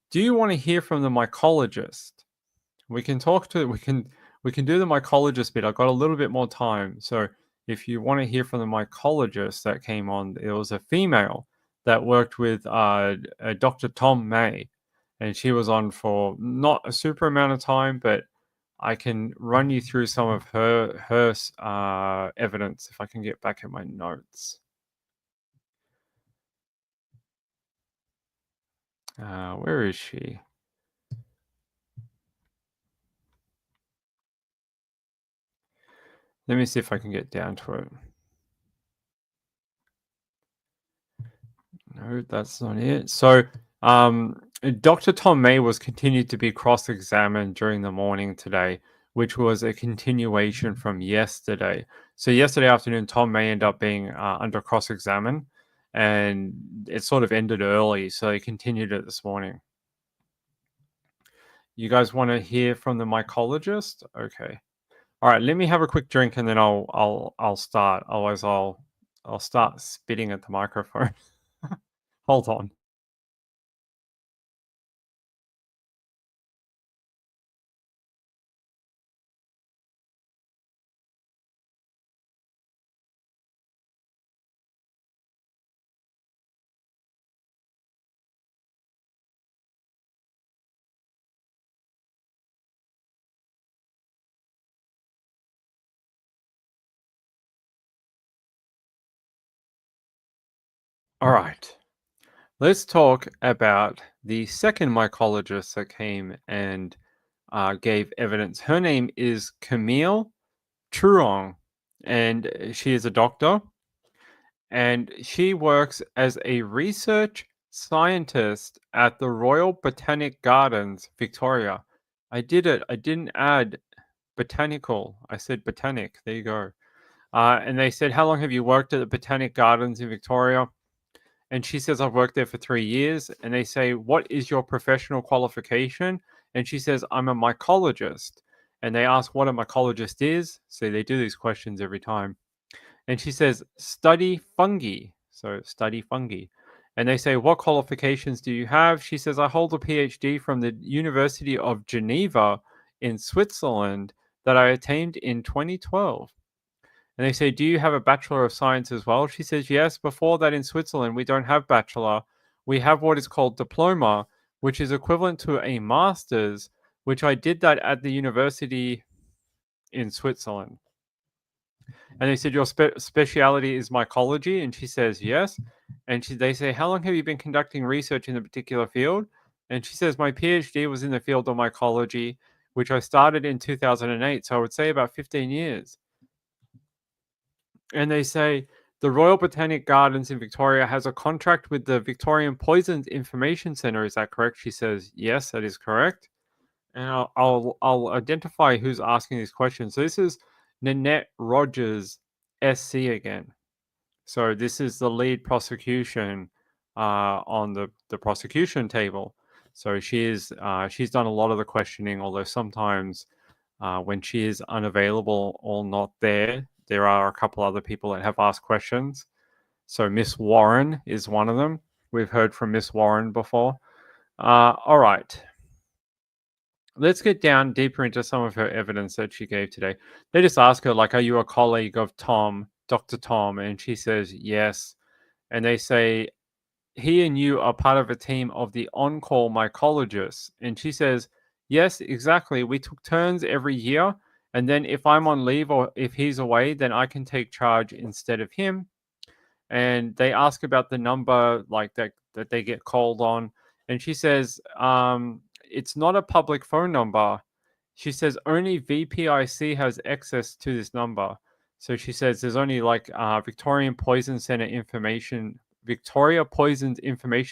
Do you want to hear from the mycologist? We can do the mycologist bit. I've got a little bit more time. So if you want to hear from the mycologist that came on, it was a female that worked with Dr. Tom May, and she was on for not a super amount of time, but I can run you through some of her evidence if I can get back at my notes. Where is she? Let me see if I can get down to it. No, that's not it. So, Dr. Tom May was continued to be cross-examined during the morning today, which was a continuation from yesterday. So, yesterday afternoon, Tom May ended up being under cross-examined, and it sort of ended early, so they continued it this morning. You guys want to hear from the mycologist? Okay. All right. Let me have a quick drink, and then I'll start. Otherwise, I'll start spitting at the microphone. Hold on. All right. Let's talk about the second mycologist that came and gave evidence. Her name is Camille Truong, and she is a doctor, and she works as a research scientist at the Royal Botanic Gardens, Victoria. I did it. I didn't add botanical. I said botanic. There you go. And they said, how long have you worked at the Botanic Gardens in Victoria? And she says, I've worked there for 3 years. And they say, what is your professional qualification? And she says, I'm a mycologist. And they ask what a mycologist is. So they do these questions every time. And she says, study fungi. So study fungi. And they say, what qualifications do you have? She says, I hold a PhD from the University of Geneva in Switzerland that I attained in 2012. And they say, do you have a Bachelor of Science as well? She says, yes. Before that, in Switzerland, we don't have bachelor. We have what is called diploma, which is equivalent to a master's, which I did that at the university in Switzerland. And they said, your speciality is mycology? And she says, yes. And they say, how long have you been conducting research in a particular field? And she says, my PhD was in the field of mycology, which I started in 2008. So I would say about 15 years. And they say the Royal Botanic Gardens in Victoria has a contract with the Victorian Poisons Information Centre. Is that correct? She says, yes, that is correct. And I'll identify who's asking these questions. So this is Nanette Rogers, SC again. So this is the lead prosecution on the prosecution table. So she's done a lot of the questioning, although sometimes when she is unavailable or not there, there are a couple other people that have asked questions. So Miss Warren is one of them. we've heard from Miss Warren before. All right. Let's get down deeper into some of her evidence that she gave today. They just ask her, like, are you a colleague of Tom, Dr. Tom? And she says, yes. And they say, he and you are part of a team of the on call mycologists. And she says, yes, exactly. We took turns every year. And then if I'm on leave or if he's away, then I can take charge instead of him. And they ask about the number like that they get called on, and she says it's not a public phone number. She says only VPIC has access to this number. So she says there's only like Victoria Poisons Information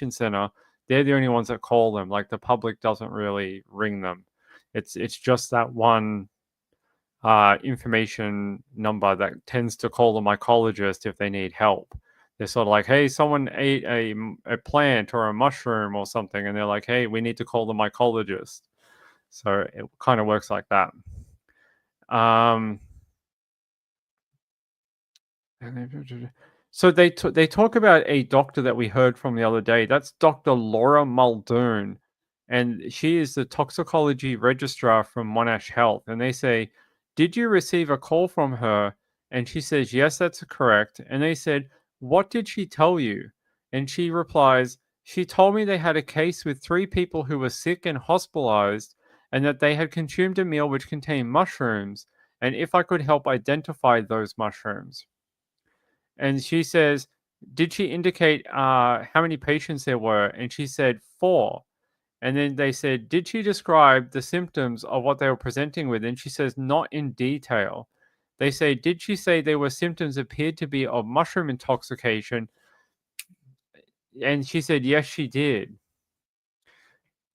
Center. They're the only ones that call them. Like the public doesn't really ring them. It's just that one information number that tends to call the mycologist if they need help. They're sort of like, hey, someone ate a plant or a mushroom or something, and they're like, hey, we need to call the mycologist. So it kind of works like that. Um, so they talk about a doctor that we heard from the other day. That's Dr. Laura Muldoon, and she is the toxicology registrar from Monash Health. And they say, "Did you receive a call from her?" And she says, "Yes, that's correct." And they said, "What did she tell you?" And she replies, "She told me they had a case with 3 people who were sick and hospitalized, and that they had consumed a meal which contained mushrooms, and if I could help identify those mushrooms." And she says, "Did she indicate how many patients there were?" And she said 4. And then they said, "Did she describe the symptoms of what they were presenting with?" And she says, "Not in detail." They say, "Did she say there were symptoms appeared to be of mushroom intoxication?" And she said, "Yes, she did."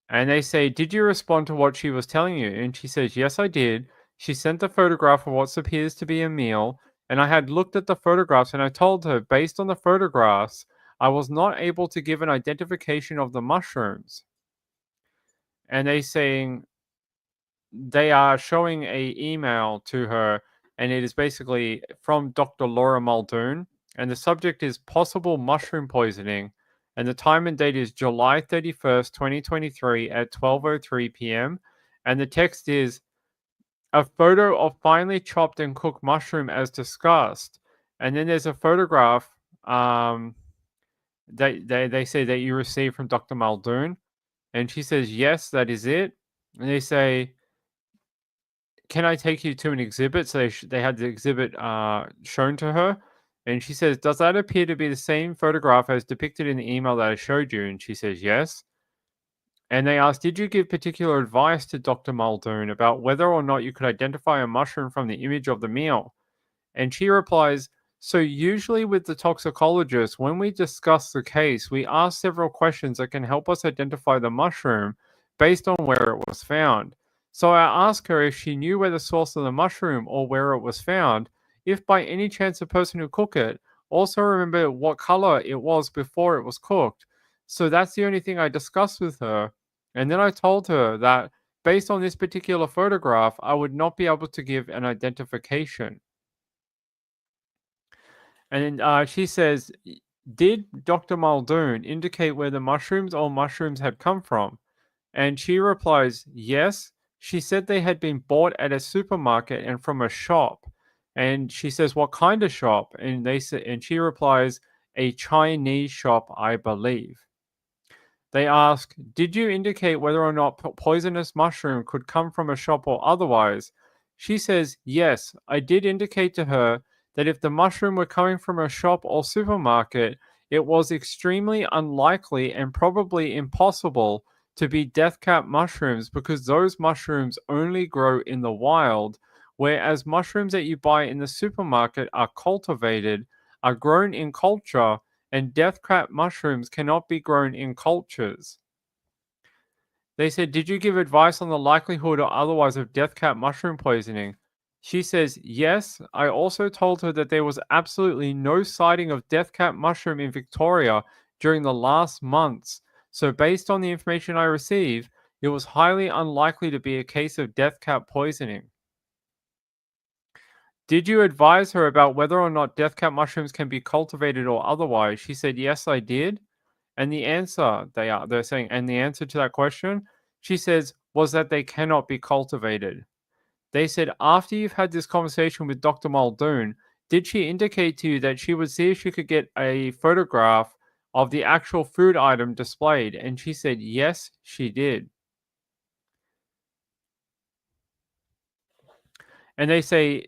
And they say, "Did you respond to what she was telling you?" And she says, "Yes, I did. She sent a photograph of what appears to be a meal. And I had looked at the photographs and I told her, based on the photographs, I was not able to give an identification of the mushrooms." And they are showing a email to her, and it is basically from Dr. Laura Muldoon. And the subject is possible mushroom poisoning. And the time and date is July 31st, 2023 at 12:03 p.m. And the text is a photo of finely chopped and cooked mushroom as discussed. And then there's a photograph um, that they say that you received from Dr. Muldoon. And she says, yes, that is it. And they say, can I take you to an exhibit? So they had the exhibit shown to her. And she says, does that appear to be the same photograph as depicted in the email that I showed you? And she says, yes. And they asked, did you give particular advice to Dr. Muldoon about whether or not you could identify a mushroom from the image of the meal? And she replies, so usually with the toxicologist, when we discuss the case, we ask several questions that can help us identify the mushroom based on where it was found. So I asked her if she knew where the source of the mushroom or where it was found, if by any chance the person who cooked it also remembered what color it was before it was cooked. So that's the only thing I discussed with her. And then I told her that based on this particular photograph, I would not be able to give an identification. And then she says, did Dr. Muldoon indicate where the mushrooms or mushrooms had come from? And she replies, yes. She said they had been bought at a supermarket and from a shop. And she says, what kind of shop? And they say, and she replies, a Chinese shop, I believe. They ask, did you indicate whether or not poisonous mushroom could come from a shop or otherwise? She says, yes, I did indicate to her that if the mushroom were coming from a shop or supermarket, it was extremely unlikely and probably impossible to be death cap mushrooms because those mushrooms only grow in the wild, whereas mushrooms that you buy in the supermarket are cultivated, are grown in culture, and death cap mushrooms cannot be grown in cultures. They said, did you give advice on the likelihood or otherwise of death cap mushroom poisoning? She says, yes. I also told her that there was absolutely no sighting of death cap mushroom in Victoria during the last months. So, based on the information I received, it was highly unlikely to be a case of death cap poisoning. Did you advise her about whether or not death cap mushrooms can be cultivated or otherwise? She said, yes, I did. And the answer they're saying, and the answer to that question, she says, was that they cannot be cultivated. They said, after you've had this conversation with Dr. Muldoon, did she indicate to you that she would see if she could get a photograph of the actual food item displayed? And she said, yes, she did. And they say,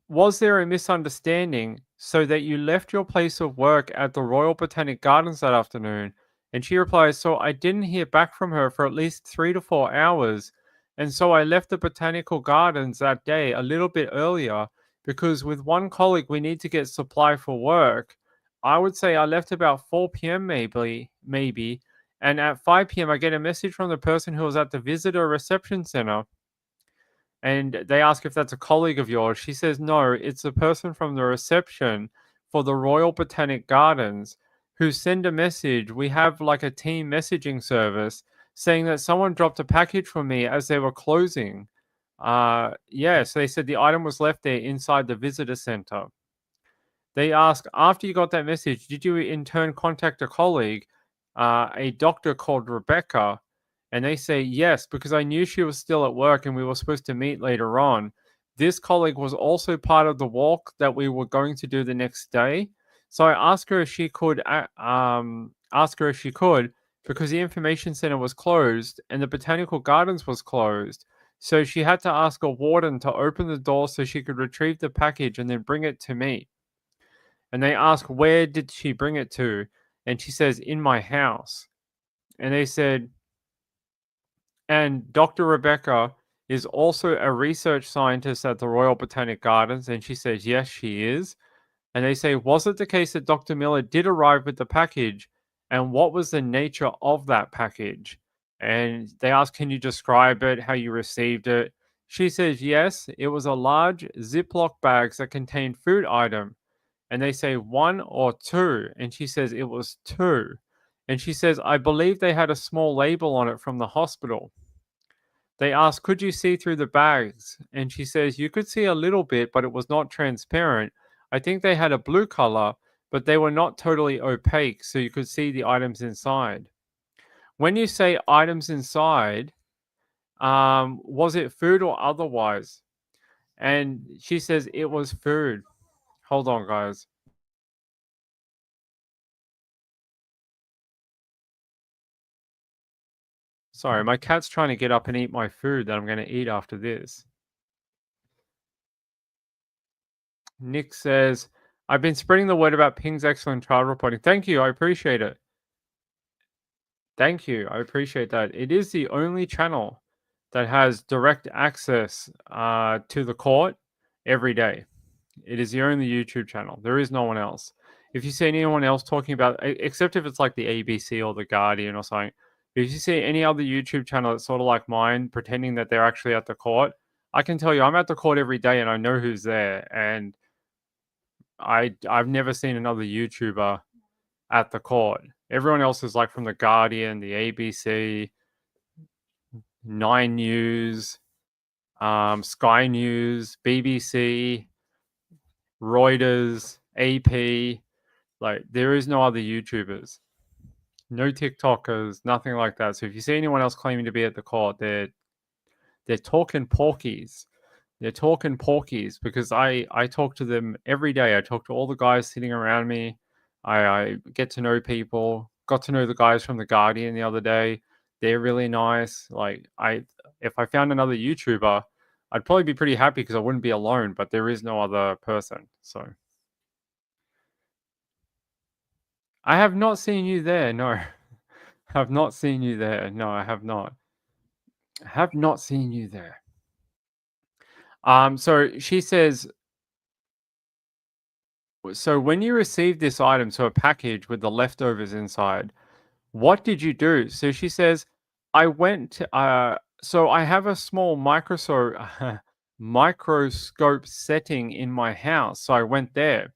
was there a misunderstanding so that you left your place of work at the Royal Botanic Gardens that afternoon? And she replies, so I didn't hear back from her for at least 3 to 4 hours. And so I left the Botanical Gardens that day a little bit earlier because with one colleague, we need to get supply for work. I would say I left about 4 p.m. maybe. And at 5 p.m., I get a message from the person who was at the visitor reception center and they ask if that's a colleague of yours. She says, no, it's a person from the reception for the Royal Botanic Gardens who send a message. We have like a team messaging service saying that someone dropped a package for me as they were closing. So they said the item was left there inside the visitor center. They ask, after you got that message, did you in turn contact a colleague, a doctor called Rebecca? And they say, yes, because I knew she was still at work and we were supposed to meet later on. This colleague was also part of the walk that we were going to do the next day. So I asked her if she could, because the information center was closed and the botanical gardens was closed. So she had to ask a warden to open the door so she could retrieve the package and then bring it to me. And they ask, where did she bring it to? And she says, in my house. And they said, and Dr. Rebecca is also a research scientist at the Royal Botanic Gardens. And she says, yes, she is. And they say, was it the case that Dr. Miller did arrive with the package? And what was the nature of that package? And they ask, can you describe it, how you received it? She says, yes, it was a large Ziploc bags that contained food item. And they say one or two. And she says it was two. And she says, I believe they had a small label on it from the hospital. They ask, could you see through the bags? And she says, you could see a little bit, but it was not transparent. I think they had a blue color, but they were not totally opaque, so you could see the items inside. When you say items inside, was it food or otherwise? And she says it was food. Hold on, guys. Sorry, my cat's trying to get up and eat my food that I'm going to eat after this. Nick says, I've been spreading the word about Ping's excellent child reporting. Thank you. I appreciate it. Thank you. I appreciate that. It is the only channel that has direct access to the court every day. It is the only YouTube channel. There is no one else. If you see anyone else talking about, except if it's like the ABC or the Guardian or something, if you see any other YouTube channel that's sort of like mine, pretending that they're actually at the court, I can tell you I'm at the court every day and I know who's there. And I've never seen another YouTuber at the court. Everyone else is like from the Guardian, the ABC, Nine News, Sky News, BBC, Reuters, AP. Like there is no other YouTubers, no TikTokers, nothing like that. So if you see anyone else claiming to be at the court, they're talking porkies. They're talking porkies because I talk to them every day. I talk to all the guys sitting around me. I get to know people. Got to know the guys from the Guardian the other day. They're really nice. Like if I found another YouTuber, I'd probably be pretty happy because I wouldn't be alone. But there is no other person. So I have not seen you there. No, have not seen you there. No, I have not. I have not seen you there. So she says, so when you received this item, so a package with the leftovers inside, what did you do? So she says, I went, so I have a small microscope setting in my house. So I went there.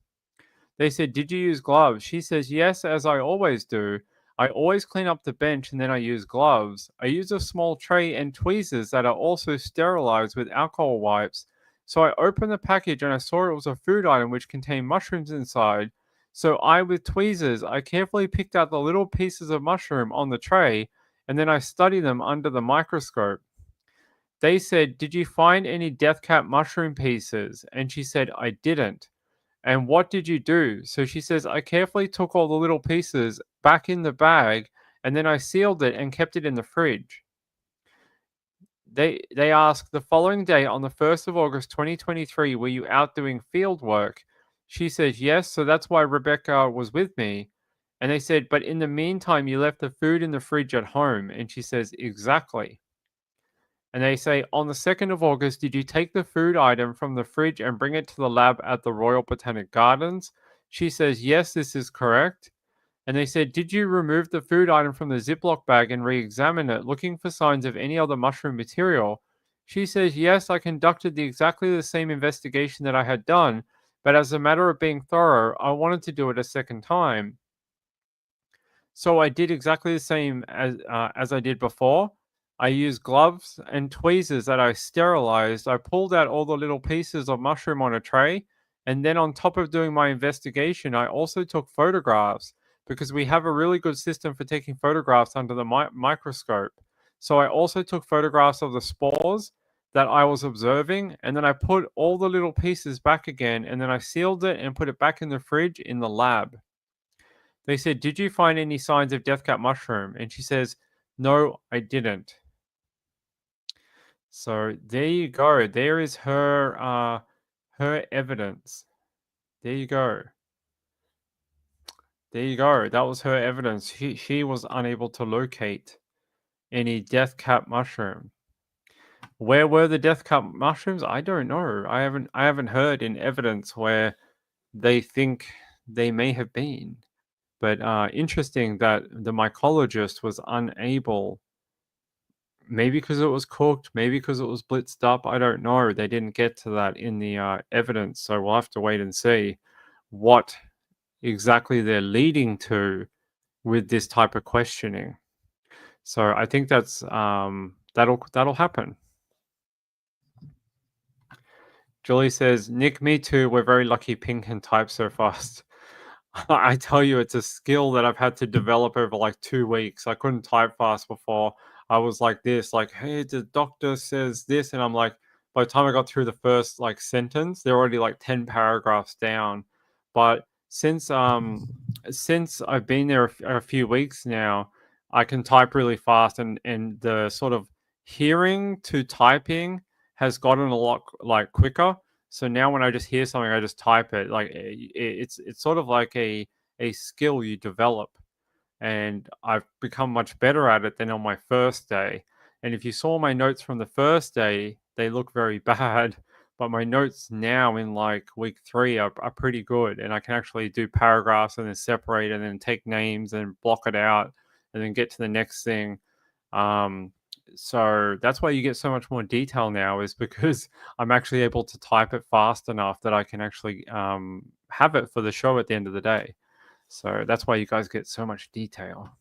They said, did you use gloves? She says, yes, as I always do. I always clean up the bench and then I use gloves. I use a small tray and tweezers that are also sterilized with alcohol wipes. So I opened the package and I saw it was a food item which contained mushrooms inside. So I, with tweezers, I carefully picked out the little pieces of mushroom on the tray and then I studied them under the microscope. They said, "Did you find any death cap mushroom pieces?" And she said, "I didn't." "And what did you do?" So she says, "I carefully took all the little pieces back in the bag and then I sealed it and kept it in the fridge." They asked, "The following day on the 1st of August 2023, were you out doing field work?" She says, "Yes, so that's why Rebecca was with me." And they said, "But in the meantime, you left the food in the fridge at home." And she says, "Exactly." And they say, "On the 2nd of August, did you take the food item from the fridge and bring it to the lab at the Royal Botanic Gardens?" She says, "Yes, this is correct." And they said, "Did you remove the food item from the Ziploc bag and re examine it, looking for signs of any other mushroom material?" She says, "Yes, I conducted exactly the same investigation that I had done, but as a matter of being thorough, I wanted to do it a second time. So I did exactly the same as I did before. I used gloves and tweezers that I sterilized. I pulled out all the little pieces of mushroom on a tray, and then on top of doing my investigation, I also took photographs because we have a really good system for taking photographs under the microscope. So I also took photographs of the spores that I was observing, and then I put all the little pieces back again, and then I sealed it and put it back in the fridge in the lab." They said, "Did you find any signs of death cap mushroom?" And she says, "No, I didn't." So there you go. There is her evidence. There you go. There you go. That was her evidence. She was unable to locate any death cap mushroom. Where were the death cap mushrooms? I don't know. I haven't heard in evidence where they think they may have been. But interesting that the mycologist was unable. Maybe because it was cooked, maybe because it was blitzed up, I don't know. They didn't get to that in the, evidence, so we'll have to wait and see what exactly they're leading to with this type of questioning. So I think that'll happen. Julie says, "Nick, me too. We're very lucky Ping can type so fast." I tell you, it's a skill that I've had to develop over like 2 weeks. I couldn't type fast before. I was like this, like, "Hey, the doctor says this," and I'm like, by the time I got through the first like sentence, they're already like 10 paragraphs down. But since I've been there a few weeks now, I can type really fast, and the sort of hearing to typing has gotten a lot like quicker. So now when I just hear something, I just type it. Like it's sort of like a skill you develop, and I've become much better at it than on my first day. And if you saw my notes from the first day, they look very bad. But my notes now in like week 3 are pretty good, and I can actually do paragraphs and then separate and then take names and block it out and then get to the next thing. Um, so that's why you get so much more detail now, is because I'm actually able to type it fast enough that I can actually have it for the show at the end of the day. So that's why you guys get so much detail.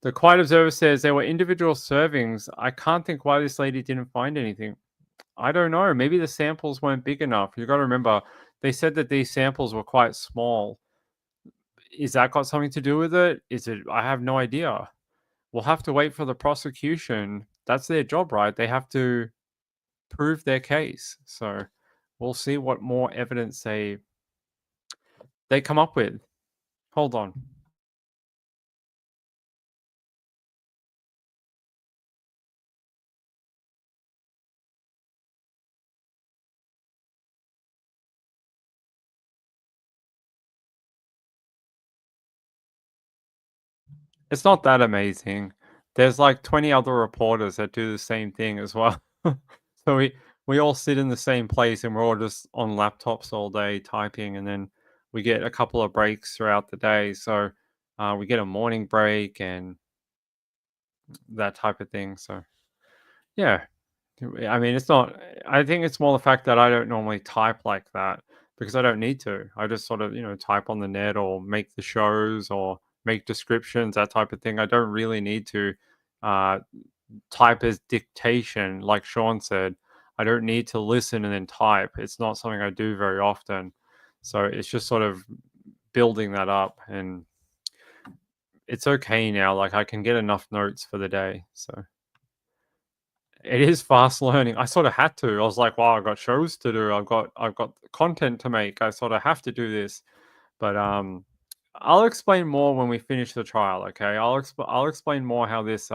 The Quiet Observer says there were individual servings. I can't think why this lady didn't find anything. I don't know. Maybe the samples weren't big enough. You got to remember, they said that these samples were quite small. Is that got something to do with it? Is it? I have no idea. We'll have to wait for the prosecution. That's their job, right? They have to prove their case. So we'll see what more evidence they come up with. Hold on. It's not that amazing. There's like 20 other reporters that do the same thing as well. So we all sit in the same place and we're all just on laptops all day typing, and then we get a couple of breaks throughout the day. So we get a morning break and that type of thing. So yeah, I mean, it's not. I think it's more the fact that I don't normally type like that because I don't need to. I just sort of, type on the net or make the shows or make descriptions, that type of thing. I don't really need to uh, type as dictation, like Sean said. I don't need to listen and then type. It's not something I do very often. So it's just sort of building that up, and it's okay now. Like I can get enough notes for the day, so it is fast learning. I sort of had to. I was like, wow, I've got shows to do. I've got content to make. I sort of have to do this. But I'll explain more when we finish the trial. Okay, I'll explain more how this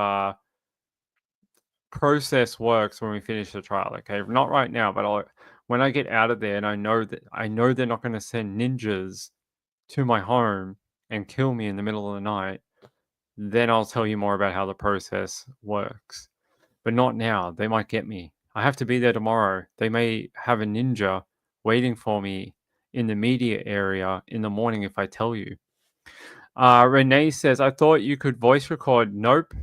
process works when we finish the trial. Okay, not right now, but when I get out of there and I know they're not going to send ninjas to my home and kill me in the middle of the night. Then I'll tell you more about how the process works. But not now. They might get me. I have to be there tomorrow. They may have a ninja waiting for me in the media area in the morning if I tell you. Renee says, I thought you could voice record. Nope.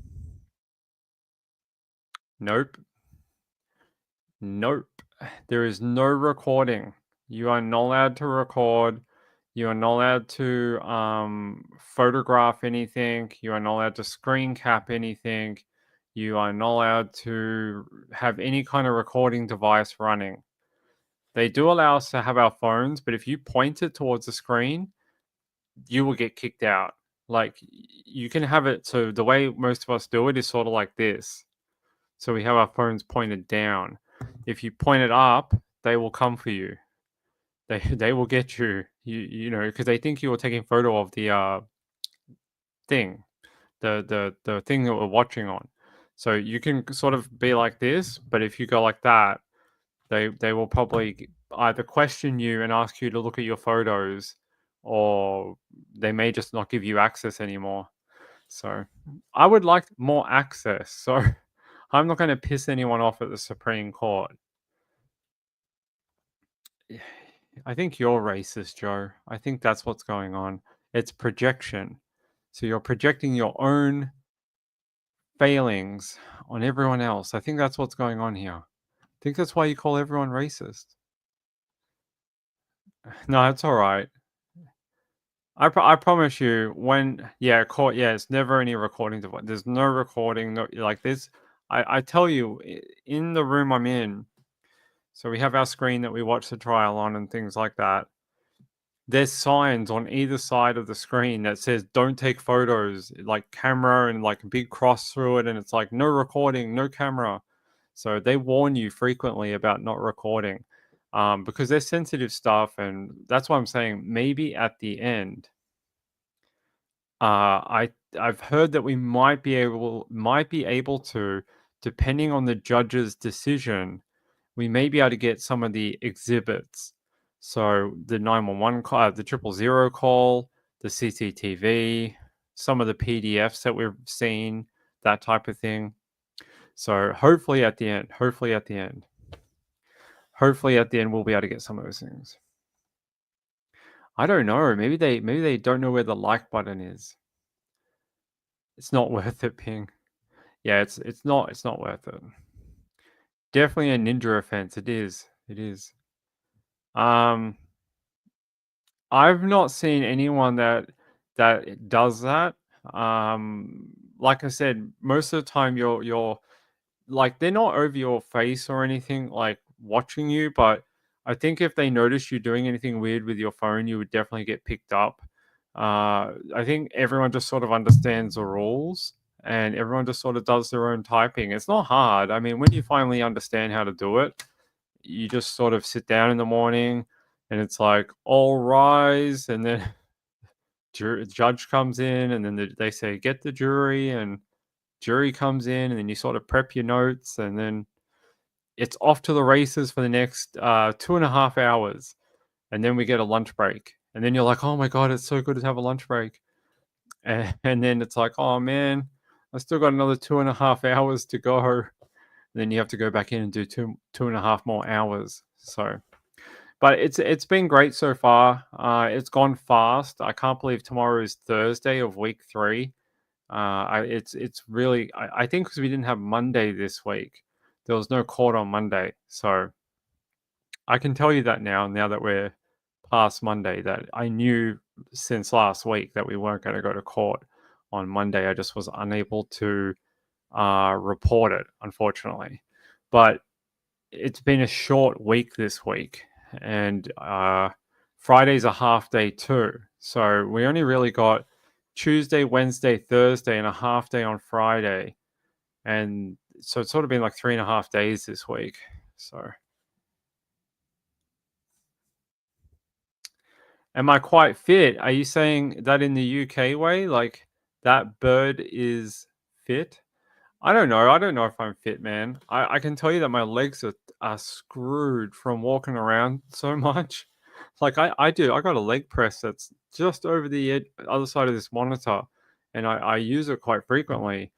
Nope. Nope. There is no recording. You are not allowed to record. You are not allowed to photograph anything. You are not allowed to screen cap anything. You are not allowed to have any kind of recording device running. They do allow us to have our phones, but if you point it towards the screen, you will get kicked out. Like you can have it. So the way most of us do it is sort of like this. So we have our phones pointed down. If you point it up, they will come for you. They will get you. You know, because they think you were taking photo of the thing, the thing that we're watching on. So you can sort of be like this, but if you go like that, they will probably either question you and ask you to look at your photos, or they may just not give you access anymore. So I would like more access. So I'm not going to piss anyone off at the Supreme Court. I think you're racist, Joe. I think that's what's going on. It's projection. So you're projecting your own failings on everyone else. I think that's what's going on here. I think that's why you call everyone racist. No, it's all right. I promise you, court, it's never any recording device. There's no recording, no, like this. I tell you, in the room I'm in, so we have our screen that we watch the trial on and things like that. There's signs on either side of the screen that says don't take photos, like camera and like a big cross through it, and it's like no recording, no camera. So they warn you frequently about not recording because there's sensitive stuff, and that's why I'm saying maybe at the end. I've heard that we might be able to, depending on the judge's decision, we may be able to get some of the exhibits. So the 911 call, the 000 call, the CCTV, some of the PDFs that we've seen, that type of thing. So hopefully at the end, hopefully at the end we'll be able to get some of those things. I don't know. Maybe they don't know where the like button is. It's not worth it, Ping. Yeah, it's not worth it. Definitely a ninja offense. It is. It is. I've not seen anyone that does that. Like I said, most of the time you're like they're not over your face or anything like watching you, but I think if they notice you doing anything weird with your phone, you would definitely get picked up. I think everyone just sort of understands the rules and everyone just sort of does their own typing. It's not hard. I mean, when you finally understand how to do it, you just sort of sit down in the morning and it's like, all rise. And then judge comes in and then they say, get the jury, and jury comes in, and then you sort of prep your notes, and then it's off to the races for the next 2.5 hours. And then we get a lunch break. And then you're like, oh my God, it's so good to have a lunch break. And then it's like, oh man, I still got another 2.5 hours to go. And then you have to go back in and do 2.5 more hours. So, but it's been great so far. It's gone fast. I can't believe tomorrow is Thursday of week 3. It's really, I think because we didn't have Monday this week, there was no court on Monday. So I can tell you that now that we're past Monday, that I knew since last week that we weren't going to go to court on Monday. I just was unable to report it, unfortunately. But it's been a short week this week, and Friday's a half day too. So we only really got Tuesday, Wednesday, Thursday, and a half day on Friday. And so it's sort of been like 3.5 days this week. So am I quite fit? Are you saying that in the UK way? Like that bird is fit? I don't know. I don't know if I'm fit, man. I can tell you that my legs are screwed from walking around so much. Like I do. I got a leg press that's just over the other side of this monitor, and I use it quite frequently.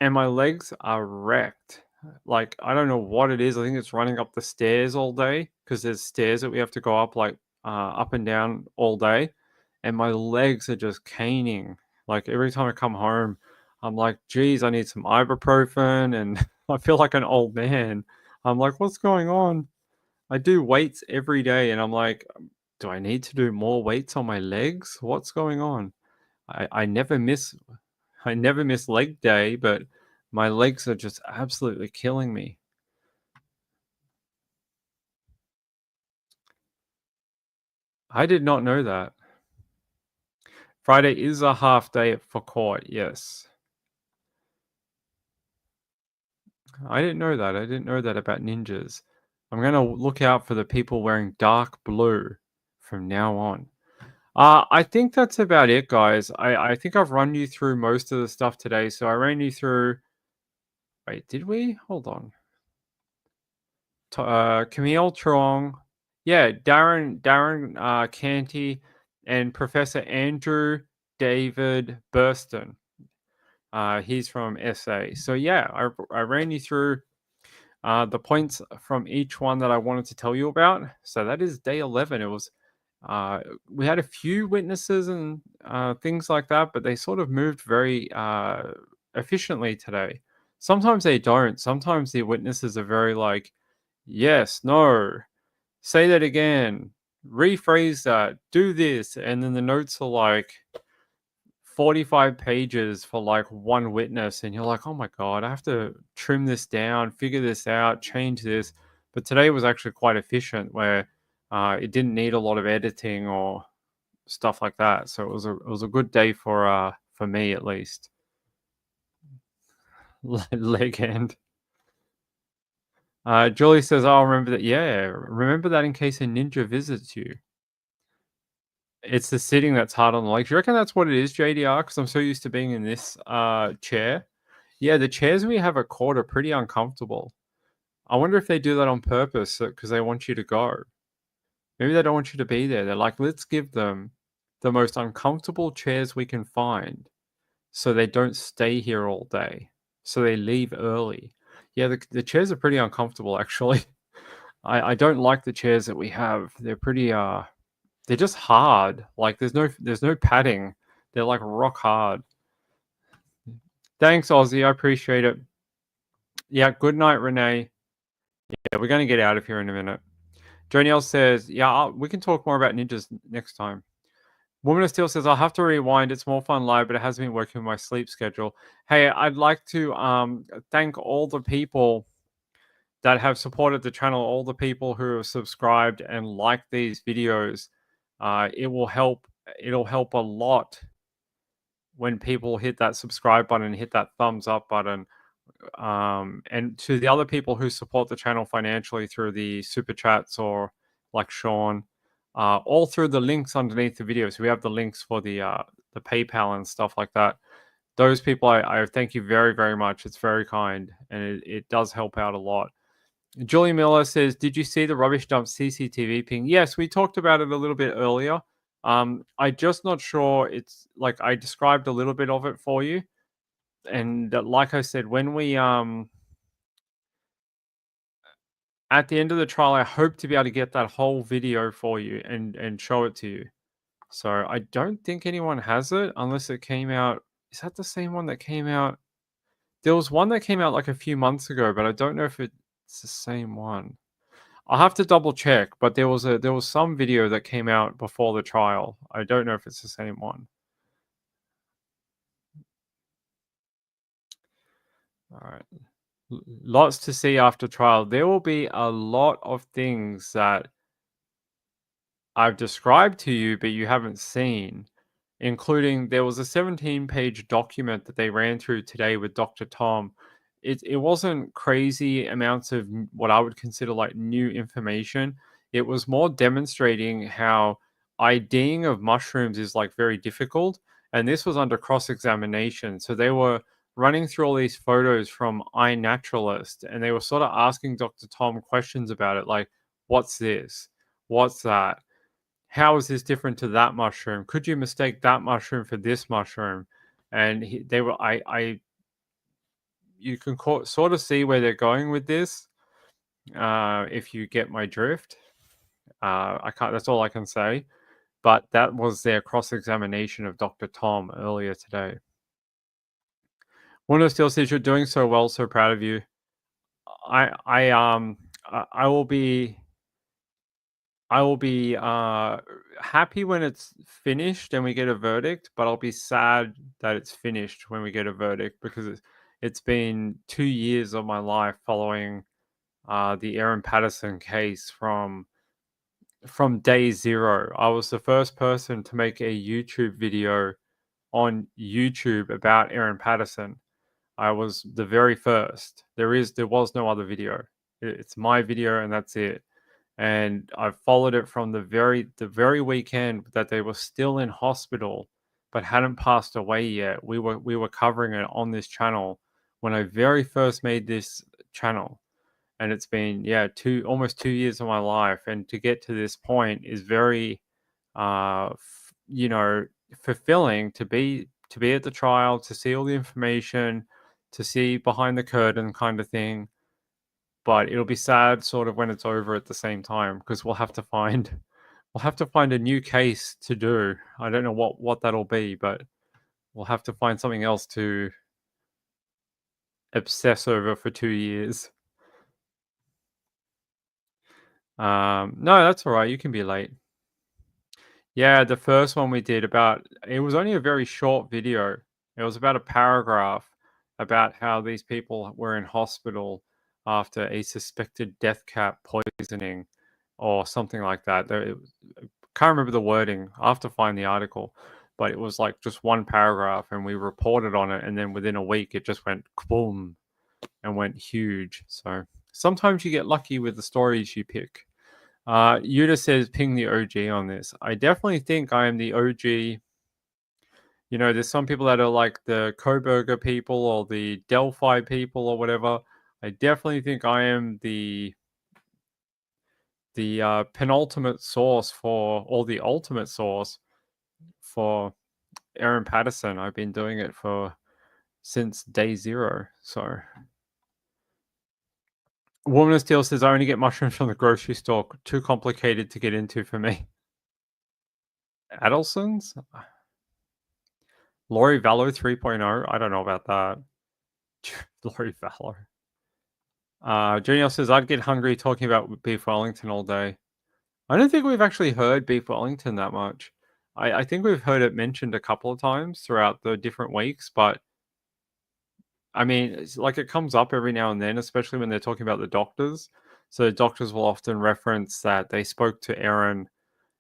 And my legs are wrecked. Like, I don't know what it is. I think it's running up the stairs all day because there's stairs that we have to go up, like, up and down all day, and my legs are just caning. Like, every time I come home, I'm like, "Geez, I need some ibuprofen," and I feel like an old man. I'm like, "What's going on?" I do weights every day, and I'm like, "Do I need to do more weights on my legs? What's going on?" I never miss I never miss leg day, but my legs are just absolutely killing me. I did not know that. Friday is a half day for court, yes. I didn't know that. I didn't know that about ninjas. I'm gonna look out for the people wearing dark blue from now on. I think that's about it, guys. I think I've run you through most of the stuff today. So I ran you through. Wait, did we? Hold on. Camille Trong, yeah, Darren Canty, and Professor Andrew David Burston. He's from SA. So yeah, I ran you through the points from each one that I wanted to tell you about. So that is day 11. It was uh, we had a few witnesses and things like that, but they sort of moved very efficiently today. Sometimes they don't. Sometimes the witnesses are very like, yes, no, say that again, rephrase that, do this. And then the notes are like 45 pages for like one witness. And you're like, oh my God, I have to trim this down, figure this out, change this. But today was actually quite efficient where it didn't need a lot of editing or stuff like that. So it was a good day for me at least. Leg end. Julie says, "I'll remember that. Yeah, remember that in case a ninja visits you." It's the sitting that's hard on the legs. You reckon that's what it is, JDR? Because I'm so used to being in this chair. Yeah, the chairs we have at court are pretty uncomfortable. I wonder if they do that on purpose because they want you to go. Maybe they don't want you to be there. They're like, let's give them the most uncomfortable chairs we can find so they don't stay here all day. So they leave early. Yeah, the chairs are pretty uncomfortable, actually. I don't like the chairs that we have. They're pretty they're just hard. Like there's no padding. They're like rock hard. Thanks, Ozzy. I appreciate it. Yeah, good night, Renee. Yeah, we're gonna get out of here in a minute. Joniel says, "Yeah, we can talk more about ninjas next time." Woman of Steel says, "I'll have to rewind. It's more fun live, but it hasn't been working with my sleep schedule." Hey, I'd like to thank all the people that have supported the channel, all the people who have subscribed and liked these videos. It will help. It'll help a lot when people hit that subscribe button, hit that thumbs up button. And to the other people who support the channel financially through the super chats or like Sean, all through the links underneath the video. So we have the links for the PayPal and stuff like that. Those people, I thank you very, very much. It's very kind and it does help out a lot. Julie Miller says, "Did you see the rubbish dump CCTV ping?" Yes, we talked about it a little bit earlier. I just not sure. It's like I described a little bit of it for you, and like I said, when we at the end of the trial, I hope to be able to get that whole video for you and show it to you. So I don't think anyone has it unless it came out. Is that the same one that came out? There was one that came out like a few months ago, but I don't know if it's the same one. I'll have to double check, but there was some video that came out before the trial. I don't know if it's the same one. All right. Lots to see after trial. There will be a lot of things that I've described to you, but you haven't seen, including there was a 17-page document that they ran through today with Dr. Tom. It wasn't crazy amounts of what I would consider like new information. It was more demonstrating how IDing of mushrooms is like very difficult. And this was under cross-examination. So they were running through all these photos from iNaturalist, and they were sort of asking Dr. Tom questions about it, like, what's this? What's that? How is this different to that mushroom? Could you mistake that mushroom for this mushroom? And they were, you can sort of see where they're going with this. If you get my drift, I can't. That's all I can say. But that was their cross examination of Dr. Tom earlier today. One of still says you're doing so well. So proud of you. I will be happy when it's finished and we get a verdict, but I'll be sad that it's finished when we get a verdict because it's been 2 years of my life following, the Erin Patterson case from day 0. I was the first person to make a YouTube video on YouTube about Erin Patterson. I was the very first. There was no other video. It's my video and that's it. And I followed it from the very weekend that they were still in hospital, but hadn't passed away yet. We were covering it on this channel when I very first made this channel, and it's been, yeah, almost 2 years of my life, and to get to this point is very, you know, fulfilling to be at the trial, to see all the information, to see behind the curtain kind of thing. But it'll be sad sort of when it's over at the same time because we'll have to find a new case to do. I don't know what that'll be, but we'll have to find something else to obsess over for 2 years. No, that's all right. You can be late. Yeah, the first one we did about it was only a very short video. It was about a paragraph about how these people were in hospital after a suspected death cap poisoning or something like that. Can't remember the wording. I have to find the article, but it was like just one paragraph, and we reported on it, and then within a week, it just went boom and went huge. So sometimes you get lucky with the stories you pick. Yuta says, ping the OG on this. I definitely think I am the OG. You know, there's some people that are like the Koberger people or the Delphi people or whatever. I definitely think I am the penultimate source for, or the ultimate source for Erin Patterson. I've been doing it for since day 0. So Woman of Steel says I only get mushrooms from the grocery store. Too complicated to get into for me. Adelson's? Lori Vallow 3.0? I don't know about that. Lori Vallow. Junior says I'd get hungry talking about beef Wellington all day. I don't think we've actually heard beef Wellington that much. I think we've heard it mentioned a couple of times throughout the different weeks, but I mean, it's like it comes up every now and then, especially when they're talking about the doctors. So the doctors will often reference that they spoke to Erin,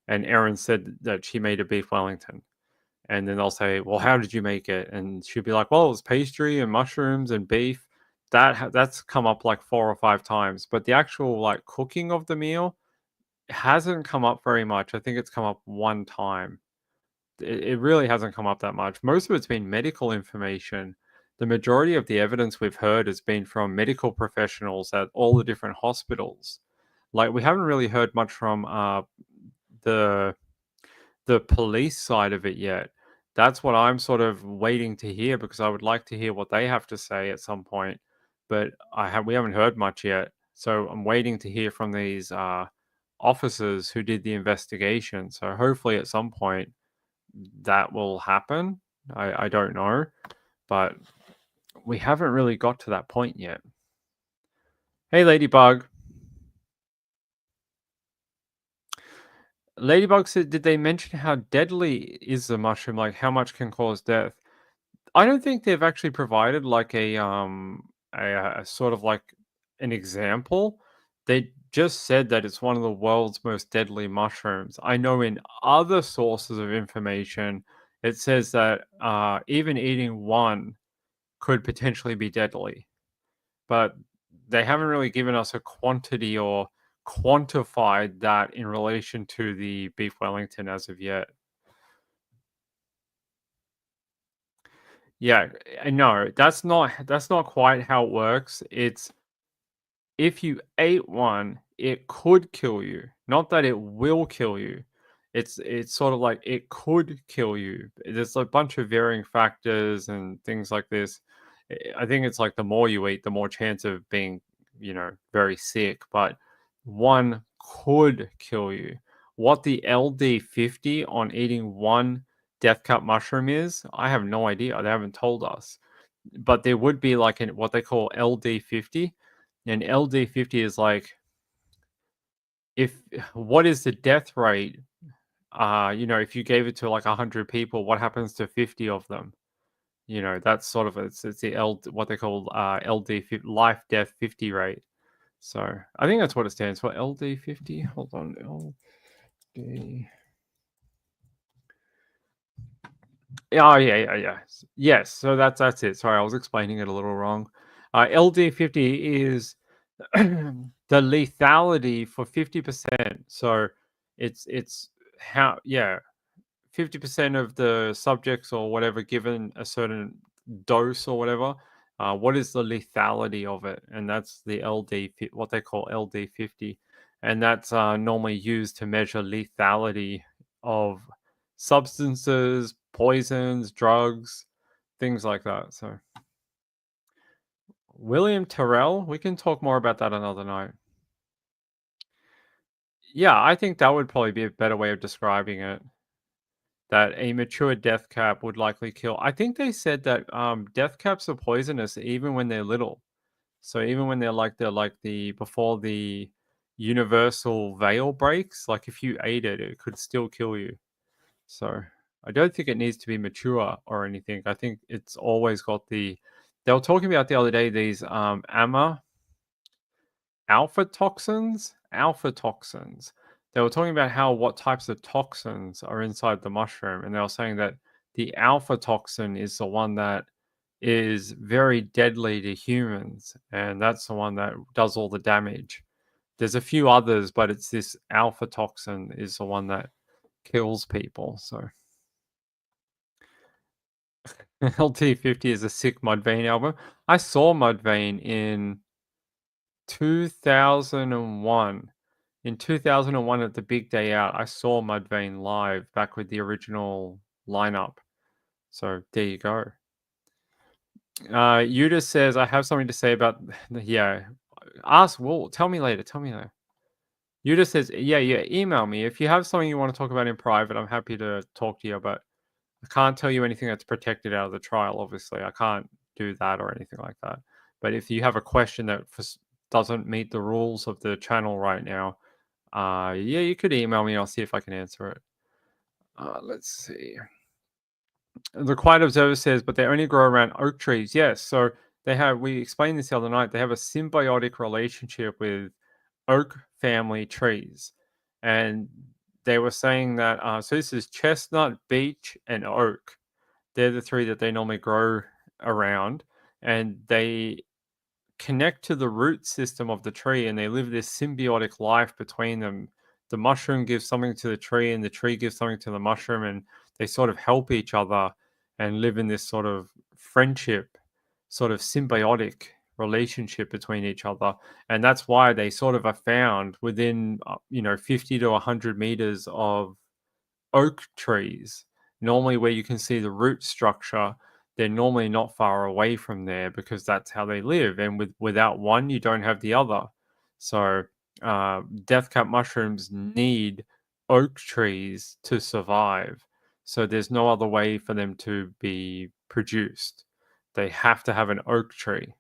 and Erin said that she made a beef Wellington. And then they'll say, "Well, how did you make it?" And she'll be like, "Well, it was pastry and mushrooms and beef." That's come up like 4 or 5 times, but the actual like cooking of the meal hasn't come up very much. I think it's come up one time. It really hasn't come up that much. Most of it's been medical information. The majority of the evidence we've heard has been from medical professionals at all the different hospitals. Like we haven't really heard much from the the police side of it yet. That's what I'm sort of waiting to hear because I would like to hear what they have to say at some point. But we haven't heard much yet. So I'm waiting to hear from these officers who did the investigation. So hopefully at some point that will happen. I don't know, but we haven't really got to that point yet. Hey, Ladybug. Ladybug said, did they mention how deadly is the mushroom? Like how much can cause death? I don't think they've actually provided like a sort of like an example. They just said that it's one of the world's most deadly mushrooms. I know in other sources of information, it says that even eating one could potentially be deadly, but they haven't really given us a quantity or quantified that in relation to the beef Wellington as of yet. Yeah, I know that's not quite how it works. It's if you ate one, it could kill you. Not that it will kill you. It's sort of like it could kill you. There's a bunch of varying factors and things like this. I think it's like the more you eat, the more chance of being, very sick. But one could kill you. What the LD50 on eating one death cup mushroom is, I have no idea. They haven't told us, but there would be like an what they call LD50, and LD50 is like if what is the death rate? If you gave it to like 100 people, what happens to 50 of them? That's sort of it's the what they call LD life death 50 rate. So I think that's what it stands for. LD50. Hold on, LD. Oh, yeah. Yes, so that's it. Sorry, I was explaining it a little wrong. LD50 is the lethality for 50%. So it's how yeah, 50% of the subjects or whatever given a certain dose or whatever, what is the lethality of it? And that's the what they call LD50. And that's normally used to measure lethality of substances, poisons, drugs, things like that. So, William Terrell, we can talk more about that another night. Yeah, I think that would probably be a better way of describing it. That a mature death cap would likely kill. I think they said that death caps are poisonous even when they're little. So even when they're like the before the universal veil breaks, like if you ate it, it could still kill you. So I don't think it needs to be mature or anything. I think it's always got the. They were talking about the other day these alpha toxins. They were talking about how what types of toxins are inside the mushroom, and they were saying that the alpha toxin is the one that is very deadly to humans, and that's the one that does all the damage. There's a few others, but it's this alpha toxin is the one that kills people. So LT50 is a sick Mudvayne album. I saw Mudvayne in 2001. In 2001 at the big day out, I saw Mudvayne live back with the original lineup. So there you go. Yuda says, I have something to say about, yeah, ask, well, tell me later. Tell me later. Yuda says, yeah, email me. If you have something you want to talk about in private, I'm happy to talk to you, but I can't tell you anything that's protected out of the trial, obviously. I can't do that or anything like that. But if you have a question that doesn't meet the rules of the channel right now, yeah, you could email me. I'll see if I can answer it. Let's see. The Quiet Observer says, but they only grow around oak trees. Yes. So we explained this the other night. They have a symbiotic relationship with oak family trees. And they were saying that, so this is chestnut, beech, and oak. They're the three that they normally grow around. And they connect to the root system of the tree and they live this symbiotic life between them. The mushroom gives something to the tree and the tree gives something to the mushroom, and they sort of help each other and live in this sort of friendship, sort of symbiotic relationship between each other. And that's why they sort of are found within 50 to 100 meters of oak trees, normally where you can see the root structure, they're normally not far away from there because that's how they live. And without one, you don't have the other. So death cap mushrooms need oak trees to survive. So there's no other way for them to be produced. They have to have an oak tree.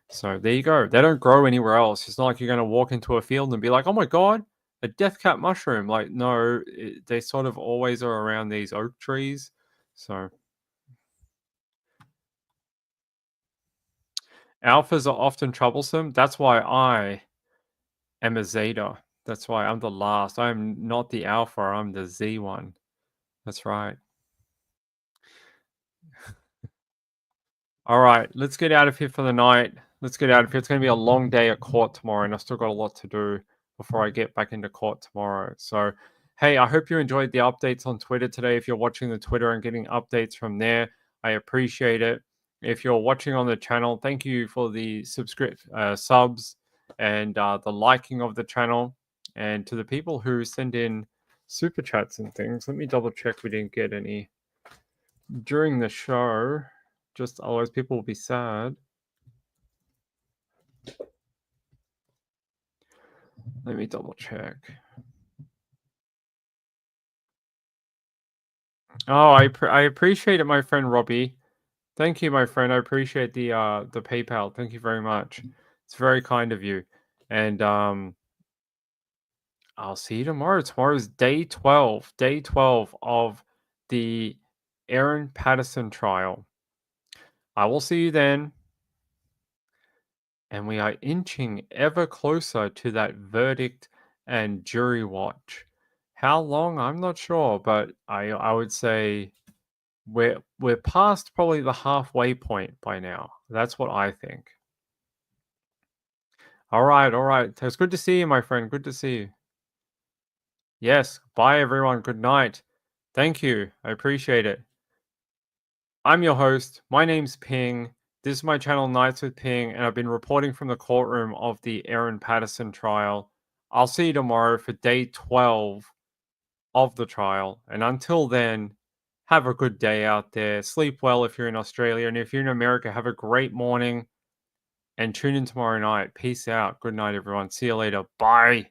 So there you go. They don't grow anywhere else. It's not like you're going to walk into a field and be like, "Oh my god, a death cap mushroom!" Like, no, they sort of always are around these oak trees. So alphas are often troublesome. That's why I am a Zeta. That's why I'm the last. I'm not the Alpha. I'm the Z one. That's right. All right, let's get out of here for the night. Let's get out of here. It's going to be a long day at court tomorrow, and I've still got a lot to do before I get back into court tomorrow. So, hey, I hope you enjoyed the updates on Twitter today. If you're watching the Twitter and getting updates from there, I appreciate it. If you're watching on the channel, thank you for the subs and the liking of the channel. And to the people who send in super chats and things, let me double check we didn't get any during the show. Just otherwise people will be sad. Let me double check. Oh, I appreciate it, my friend Robbie. Thank you, my friend. I appreciate the PayPal. Thank you very much. It's very kind of you. And I'll see you tomorrow. Tomorrow's day 12. Day 12 of the Erin Patterson trial. I will see you then. And we are inching ever closer to that verdict and jury watch. How long? I'm not sure, but I would say we're past probably the halfway point by now. That's what I think. All right, all right. It's good to see you, my friend. Good to see you. Yes. Bye, everyone. Good night. Thank you. I appreciate it. I'm your host. My name's Ping. This is my channel, Nights with Ping, and I've been reporting from the courtroom of the Erin Patterson trial. I'll see you tomorrow for day 12 of the trial. And until then, have a good day out there. Sleep well if you're in Australia. And if you're in America, have a great morning and tune in tomorrow night. Peace out. Good night, everyone. See you later. Bye.